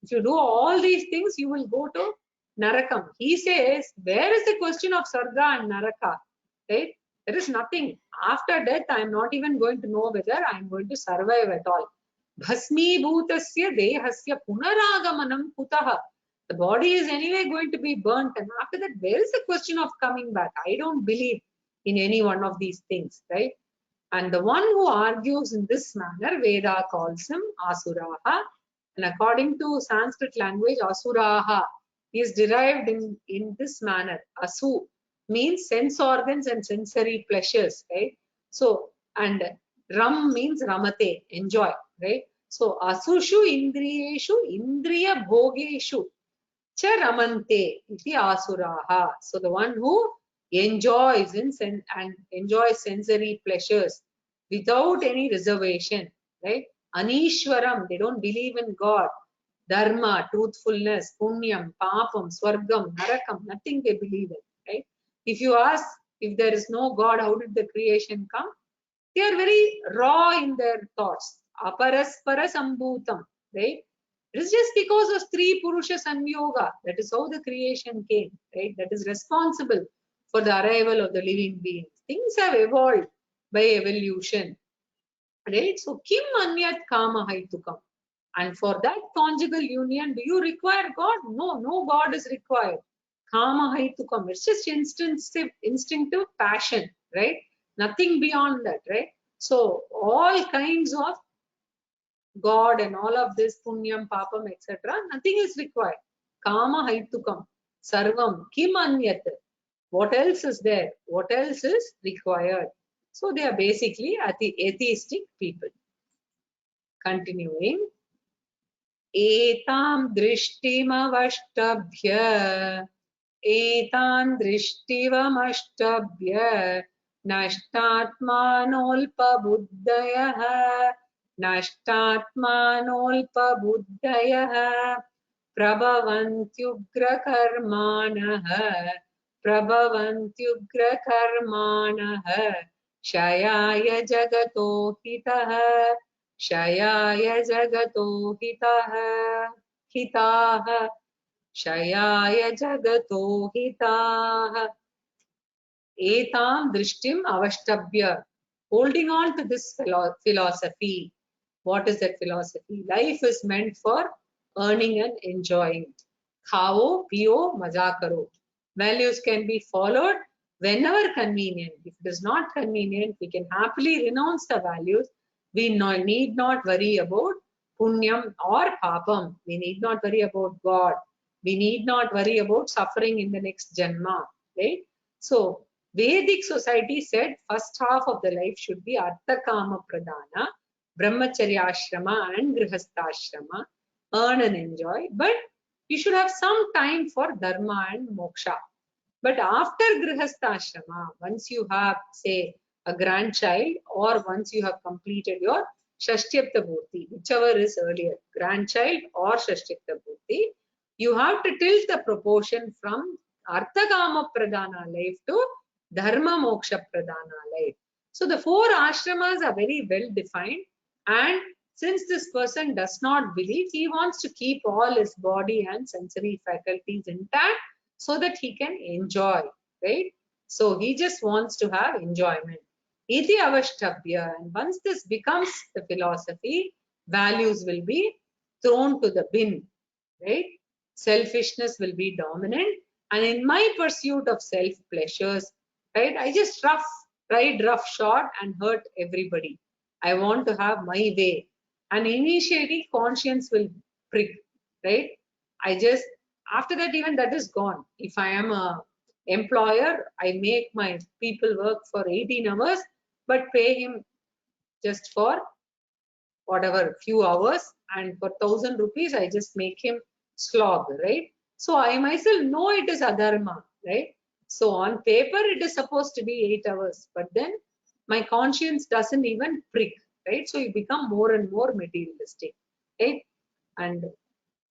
If you do all these things, you will go to Narakam. He says, where is the question of Sarga and Naraka, right? There is nothing. After death, I am not even going to know whether I am going to survive at all. Bhasmi bhutasya dehasya punaragamanam kutaha. The body is anyway going to be burnt, and after that, where is the question of coming back? I don't believe in any one of these things, right? And the one who argues in this manner, Veda calls him Asuraha. And according to Sanskrit language, Asuraha is derived in this manner. Asu means sense organs and sensory pleasures, right? So, and Ram means Ramate, enjoy, right? So, Asushu Indriyeshu Indriya Bhogeshu Cha Ramante iti Asuraha. So, the one who enjoys and enjoys sensory pleasures without any reservation, right? Anishwaram, they don't believe in God. Dharma, truthfulness, punyam, papam, swargam, narakam, nothing they believe in, right? If you ask if there is no God, how did the creation come? They are very raw in their thoughts. Aparaspara sambhutam, right? It is just because of Stri Purusha Sanyoga. That is how the creation came, right? That is responsible for the arrival of the living beings. Things have evolved by evolution, right? So, kim anyat kama haitukam. And for that conjugal union, do you require God? No, no God is required. Kama haitukam. It's just instinctive passion, right? Nothing beyond that, right? So, all kinds of God and all of this punyam, papam, etc. Nothing is required. Kama haitukam. Sarvam. Kim anyat. What else is there? What else is required? So they are basically atheistic people. Continuing. Etam drishtimavashtabhya. Etan drishtivamashtabhya. Nashtatmanolpabuddhayah. Nashtatmanolpabuddhayah. Prabhavantyugrakarmanah. प्रभवन्त्युग्रकर्माणः क्षयाय जगतो हितः क्षयाय जगतो हितः हिताः क्षयाय जगतो हिताः एतां दृष्टिम् अवष्टभ्य holding on to this philosophy. What is that philosophy? Life is meant for earning and enjoying. Khao, piyo, maza karo. Values can be followed whenever convenient. If it is not convenient, we can happily renounce the values. We need not worry about punyam or papam. We need not worry about God. We need not worry about suffering in the next janma. Right? So, Vedic society said first half of the life should be Artha Kama Pradhana, Brahmacharya Ashrama and Grihastha earn and enjoy. But you should have some time for dharma and moksha. But after Grihastha, once you have, say, a grandchild, or once you have completed your Shashtyapta Bhurti, whichever is earlier, grandchild or Shashtyapta Bhurti, you have to tilt the proportion from Artha Kama Pradhana life to Dharma Moksha Pradhana life. So the four ashramas are very well defined, and since this person does not believe, he wants to keep all his body and sensory faculties intact so that he can enjoy, right? So he just wants to have enjoyment. Iti avashtabhya. And once this becomes the philosophy, values will be thrown to the bin, right? Selfishness will be dominant. And in my pursuit of self pleasures, right, I just ride roughshod and hurt everybody. I want to have my way. And initially, conscience will prick, right? I just, after that, even that is gone. If I am a employer, I make my people work for 18 hours, but pay him just for whatever few hours, and for 1,000 rupees, I just make him slog, right? So I myself know it is adharma, right? So on paper, it is supposed to be 8 hours, but then my conscience doesn't even prick, right? So you become more and more materialistic, right? And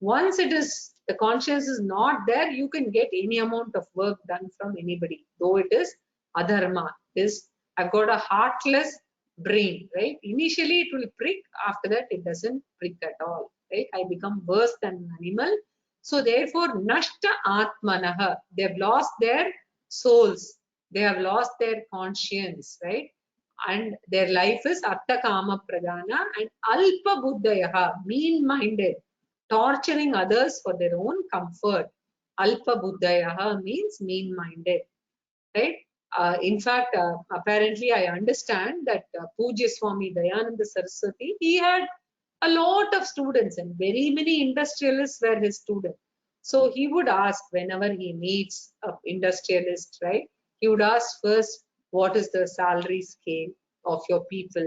once it is the conscience is not there, you can get any amount of work done from anybody, though it is adharma. I've got a heartless brain, right? Initially it will prick, after that it doesn't prick at all, right? I become worse than an animal. So therefore, nashta atmanaha, they've lost their souls, they have lost their conscience, right? And their life is artha kama pradana, and alpa buddhayaha, mean-minded, torturing others for their own comfort. Alpa buddhayaha means mean-minded, right? In fact, apparently I understand that Pujya Swami Dayananda Saraswati, he had a lot of students and very many industrialists were his students. So he would ask whenever he meets an industrialist, right? He would ask first, what is the salary scale of your people?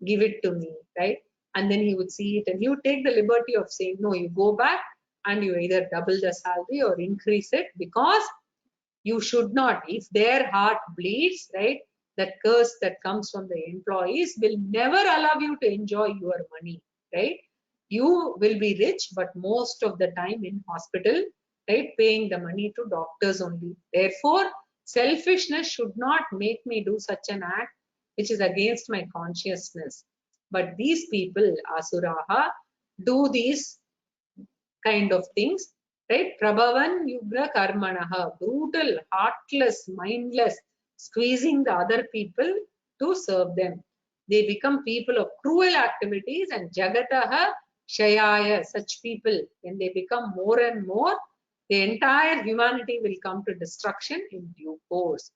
Give it to me, right? And then he would see it and he would take the liberty of saying, no, you go back and you either double the salary or increase it, because you should not. If their heart bleeds, right, that curse that comes from the employees will never allow you to enjoy your money, right? You will be rich, but most of the time in hospital, right, paying the money to doctors only. Therefore, selfishness should not make me do such an act which is against my consciousness. But these people, asuraha, do these kind of things, right? Prabhavan yugra karmanaha, brutal, heartless, mindless, squeezing the other people to serve them. They become people of cruel activities, and jagataha shayaya, such people, when they become more and more, the entire humanity will come to destruction in due course.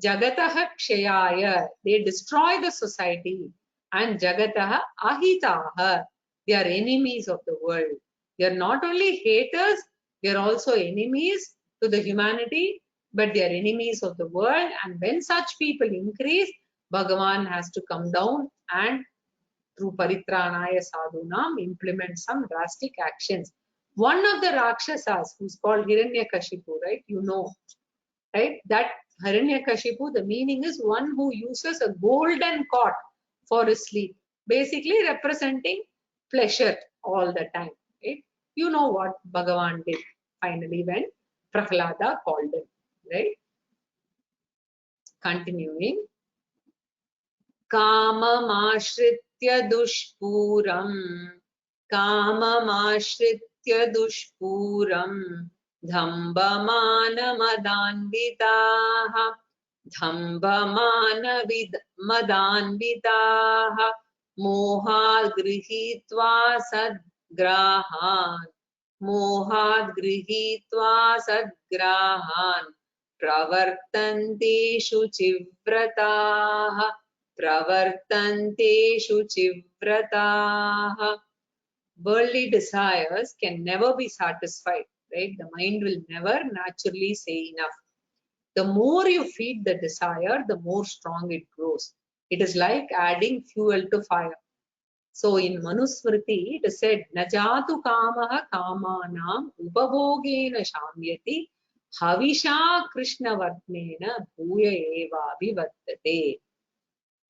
Jagataha kshayaya, they destroy the society, and jagataha ahitaha, they are enemies of the world. They are not only haters, they are also enemies to the humanity, but they are enemies of the world. And when such people increase, Bhagavan has to come down and through Paritranaya Sadhunam implement some drastic actions. One of the Rakshasas, who's called Hiranyakashipu, right? You know, right? That Hiranyakashipu, the meaning is one who uses a golden cot for his sleep, basically representing pleasure all the time, right? You know what Bhagavan did finally when Prahlada called him, right? Continuing. Kamamashritya dushpuram, Kamamashritya dushpuram, Dhambamanamadanditaha, Dhambamanamadanditaha, Mohad grihitva sadgrahan, Mohad grihitva sadgrahan, Pravartanteshu chivrataha, Pravartanteshu chivrataha. Worldly desires can never be satisfied, right? The mind will never naturally say enough. The more you feed the desire, the more strong it grows. It is like adding fuel to fire. So in Manusmriti, it is said, Najatu kamaha kamanam upabhogena shamyati havisha krishna vartnena bhuya eva vivattate.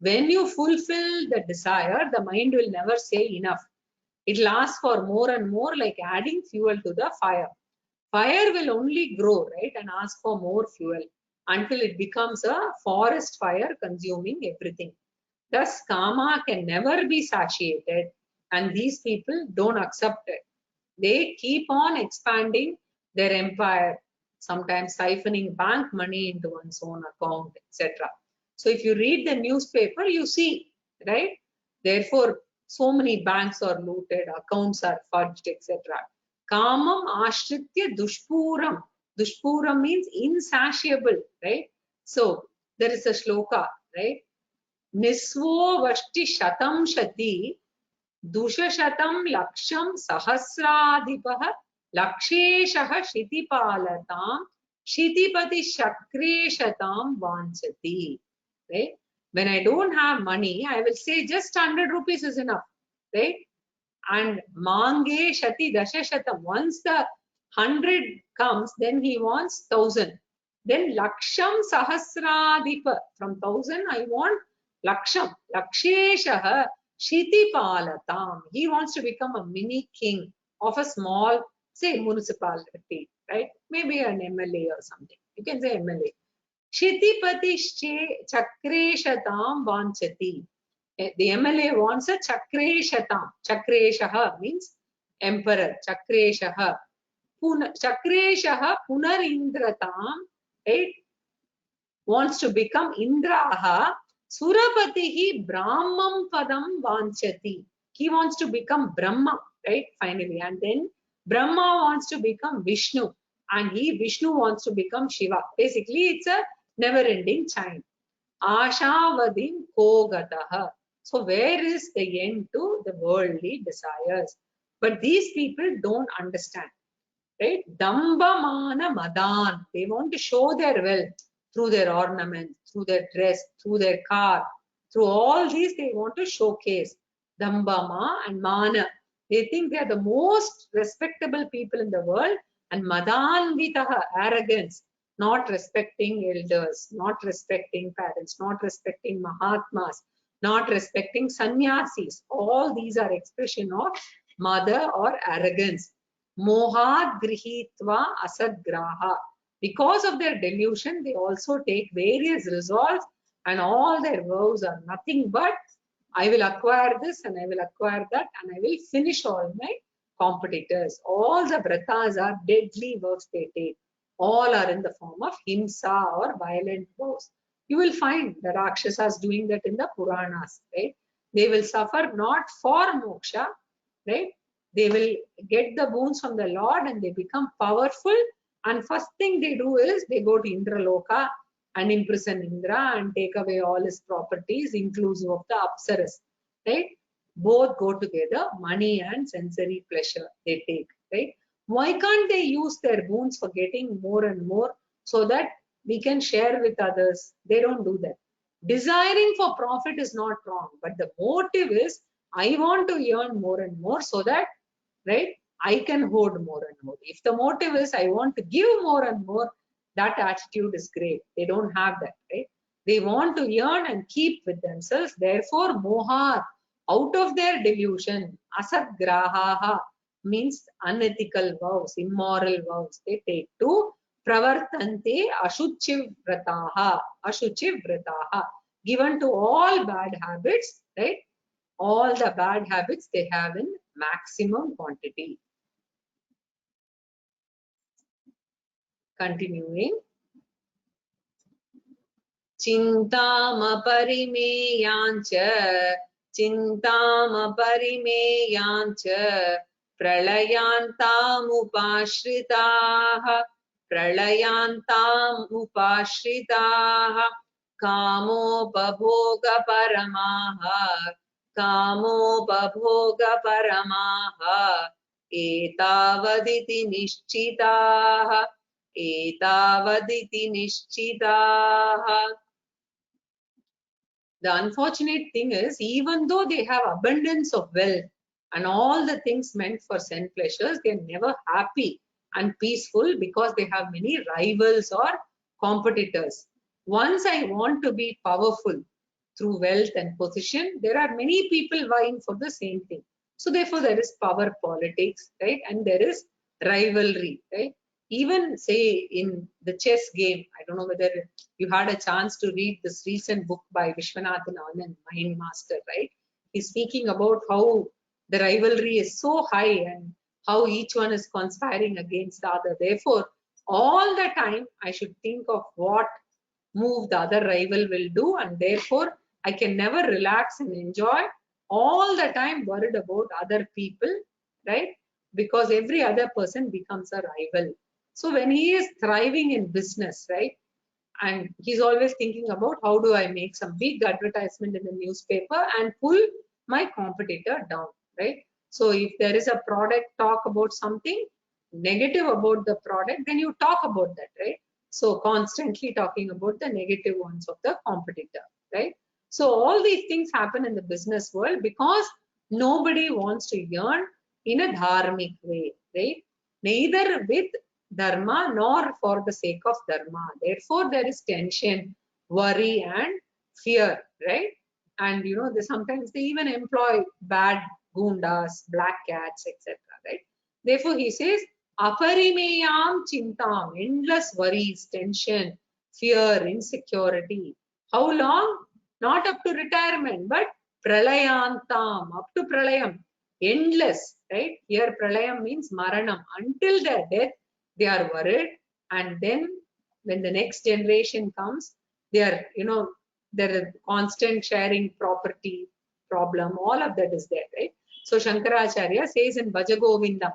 When you fulfill the desire, the mind will never say enough. It will ask for more and more, like adding fuel to the fire. Fire will only grow, right, and ask for more fuel until it becomes a forest fire consuming everything. Thus, Kama can never be satiated, and these people don't accept it. They keep on expanding their empire, sometimes siphoning bank money into one's own account, etc. So if you read the newspaper, you see, right? Therefore, so many banks are looted, accounts are fudged, etc. Kamam ashritya dushpuram. Dushpuram means insatiable, right? So there is a shloka, right? Nisvo vashti shatam shati dushashatam laksham sahasradhipaha laksheshaha shitipalatam shitipati shakreshatam vanchati. Right? When I don't have money, I will say just 100 rupees is enough, right? And mange shati dashashatam. Once the 100 comes, then he wants 1000. Then laksham sahasradhipa. From 1000, I want laksham. Laksheshaha shitipalatam. He wants to become a mini king of a small say municipality, right? Maybe an MLA or something. You can say MLA. Kshitipatische Chakreshatam Vanchati. The MLA wants a Chakreshatam. Chakreshaha means emperor. Chakreshaha. Chakreshaha Punarindratam, right? Wants to become Indraha. Surapatihi Brahmam Padam Vanchati. He wants to become Brahma, right? Finally. And then Brahma wants to become Vishnu. And Vishnu wants to become Shiva. Basically, it's a never-ending chain. Ashavadim Kogataha. So where is the end to the worldly desires? But these people don't understand, right? Dambamana Madan. They want to show their wealth through their ornaments, through their dress, through their car. Through all these, they want to showcase. Dambama and Mana. They think they are the most respectable people in the world. And Madanvitaha, arrogance, not respecting elders, not respecting parents, not respecting Mahatmas, not respecting sannyasis. All these are expression of mother or arrogance. Mohat grihitva asadgraha. Because of their delusion, they also take various resolves, and all their vows are nothing but I will acquire this and I will acquire that and I will finish all my competitors. All the vratas are deadly vows they take. All are in the form of himsa or violent vows. You will find the Rakshasas doing that in the Puranas, right? They will suffer not for moksha, right? They will get the boons from the Lord and they become powerful. And first thing they do is they go to Indraloka and imprison Indra and take away all his properties, inclusive of the Apsaras, right? Both go together, money and sensory pleasure they take, right? Why can't they use their boons for getting more and more so that we can share with others? They don't do that. Desiring for profit is not wrong, but the motive is I want to earn more and more so that, right, I can hoard more and more. If the motive is I want to give more and more, that attitude is great. They don't have that, right? They want to earn and keep with themselves. Therefore, moha, out of their delusion, asadgrahaha means unethical vows, immoral vows. They take to pravartante ashuchivrataha, ashuchivrataha, given to all bad habits, right? All the bad habits they have in maximum quantity. Continuing. Chintamaparimeyanch, Chintamaparimeyanch, Pralayantamupashritaha, Pralayantamupashritaha, Kamopabhoga paramaha, Kamopabhoga paramaha, Etavaditi nishchitaha, Etavaditi nishchitaha. The unfortunate thing is, even though they have abundance of wealth and all the things meant for sense pleasures, they are never happy and peaceful because they have many rivals or competitors. Once I want to be powerful through wealth and position, there are many people vying for the same thing. So therefore, there is power politics, right? And there is rivalry, right? Even say in the chess game, I don't know whether you had a chance to read this recent book by Vishwanathan Anand, Mind Master, right? He's speaking about how the rivalry is so high and how each one is conspiring against the other. Therefore, all the time I should think of what move the other rival will do, and therefore I can never relax and enjoy. All the time worried about other people, right? Because every other person becomes a rival. So when he is thriving in business, right? And he's always thinking about how do I make some big advertisement in the newspaper and pull my competitor down, right? So if there is a product talk about something negative about the product, then you talk about that, right? So constantly talking about the negative ones of the competitor, right? So all these things happen in the business world because nobody wants to earn in a dharmic way, right? Neither with dharma nor for the sake of dharma. Therefore, there is tension, worry, and fear, right? And sometimes they even employ bad gundas, black cats, etc. Right? Therefore, he says, Aparimeyam chintam, endless worries, tension, fear, insecurity. How long? Not up to retirement, but pralayantam, up to pralayam. Endless, right? Here pralayam means maranam. Until their death, they are worried. And then when the next generation comes, they are, there is constant sharing property problem. All of that is there, right? So Shankaracharya says in Bhajagovindam,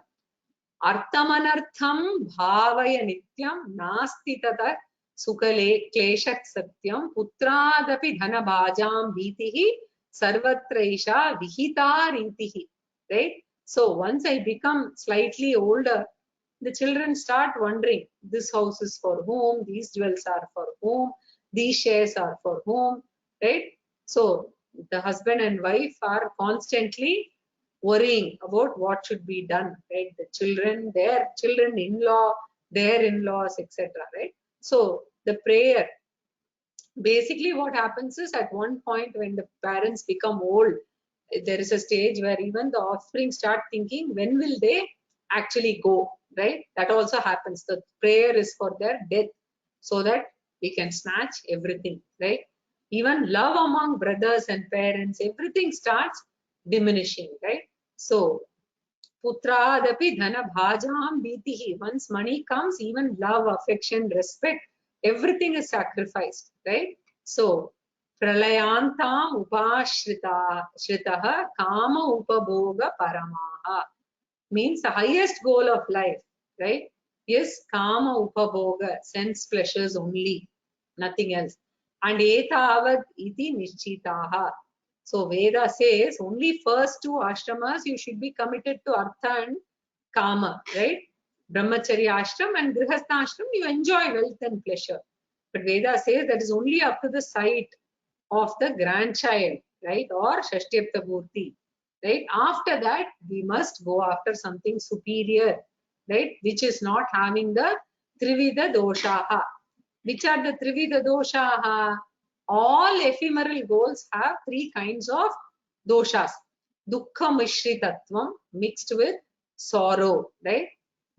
Arthamanartham bhavaya nityam nasti tata sukale kleshat satyam putradapi dhana bhajam bhitihi sarvatraisha vihita ritihi. Right? So once I become slightly older, the children start wondering, this house is for whom, these jewels are for whom, these shares are for whom, right? So the husband and wife are constantly worrying about what should be done, right? The children, their children-in-law, their in-laws, etc., right? So the prayer, basically what happens is at one point when the parents become old, there is a stage where even the offspring start thinking, when will they actually go, right? That also happens. The prayer is for their death so that we can snatch everything, right? Even love among brothers and parents, everything starts diminishing, right? So putradapi dhana bhajam bhitihi. Once money comes, even love, affection, respect, everything is sacrificed, right? So pralayantam upashritaha kama upabhoga paramaha means the highest goal of life, right? Is kama upabhoga, sense pleasures only, nothing else. And etavad iti nishchitaha. So Veda says only first two ashramas you should be committed to artha and kama, right? Brahmacharya ashram and grihastha ashram, you enjoy wealth and pleasure. But Veda says that is only up to the sight of the grandchild, right? Or Shashtiyapta Bhurti, right? After that, we must go after something superior, right? Which is not having the Trivida Doshaha. Which are the Trivida Doshaha? All ephemeral goals have three kinds of doshas. Dukkha Mishritatvam mixed with sorrow, right?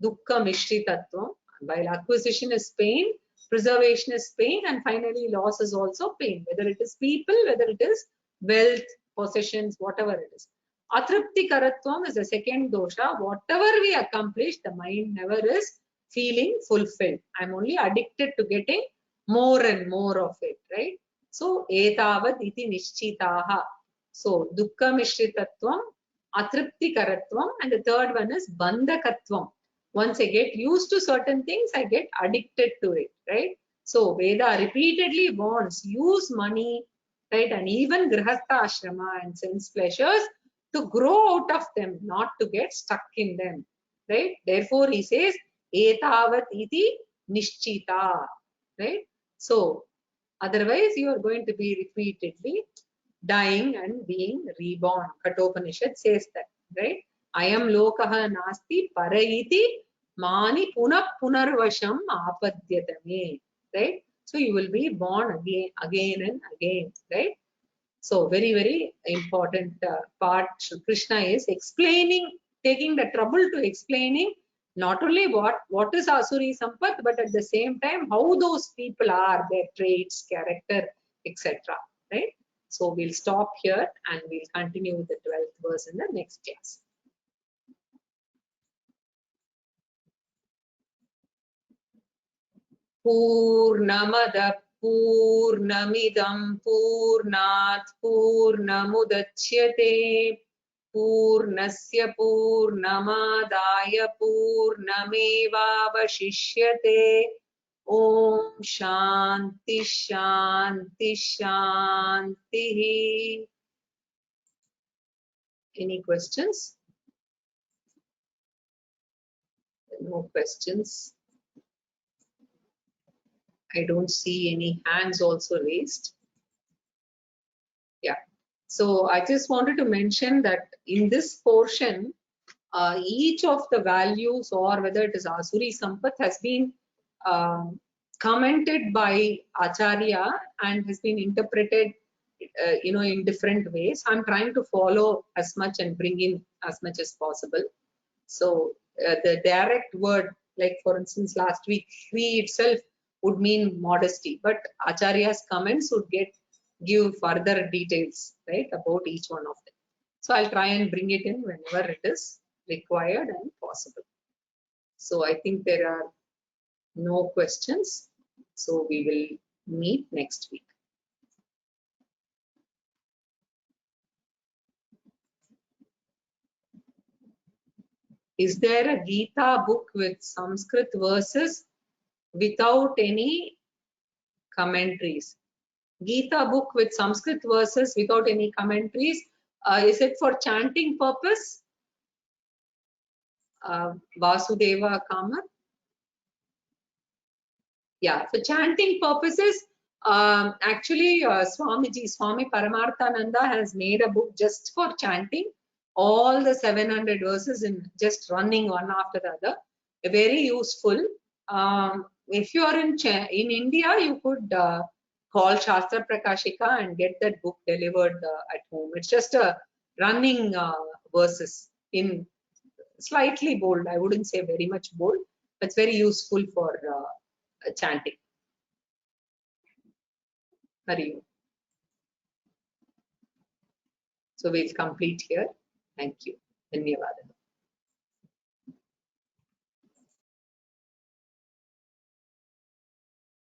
Dukkha Mishritatvam. While acquisition is pain, preservation is pain, and finally loss is also pain. Whether it is people, whether it is wealth, possessions, whatever it is. Atripti Karatvam is the second dosha. Whatever we accomplish, the mind never is feeling fulfilled. I'm only addicted to getting more and more of it, right? So, etavad iti nishchitaha. So, dukkha mishritatvam, atripti karatvam, and the third one is bandhakatvam. Once I get used to certain things, I get addicted to it, right? So, Veda repeatedly warns, use money, right? And even grihastha ashrama and sense pleasures to grow out of them, not to get stuck in them, right? Therefore, he says, etavat iti nishchita, right? So, otherwise, you are going to be repeatedly dying and being reborn. Kathopanishad says that, right? Ayam lokaha nasti parayiti mani punah punarvasham apadyatame, right? So you will be born again and again, right? So very, very important part. Krishna is explaining, taking the trouble to explaining not only what is Asuri Sampath, but at the same time how those people are, their traits, character, etc. Right? So we'll stop here and we'll continue with the 12th verse in the next class. Purnamada Purnamidam Purnat Purnamudachyate Purnasya Purnamadaya Purnamevavashishyate. Om Shanti Shanti Shanti. Any questions? No questions. I don't see any hands also raised. Yeah. So I just wanted to mention that in this portion, each of the values, or whether it is Asuri Sampath, has been commented by Acharya and has been interpreted, in different ways. I'm trying to follow as much and bring in as much as possible. So the direct word, like for instance, last week, Shri itself would mean modesty, but Acharya's comments would give further details, right, about each one of them. So I'll try and bring it in whenever it is required and possible. So I think there are no questions. So we will meet next week. Is there a Gita book with Sanskrit verses without any commentaries? Gita book with Sanskrit verses without any commentaries. Is it for chanting purpose? Vasudeva Kamath? Yeah, for chanting purposes, actually Swami Paramarthananda has made a book just for chanting, all the 700 verses in just running one after the other. Very useful. If you are in India, you could call Shastra Prakashika and get that book delivered at home. It's just a running verses in slightly bold. I wouldn't say very much bold, but it's very useful for chanting. Hari Om. So we'll complete here. Thank you. Dhanyawad.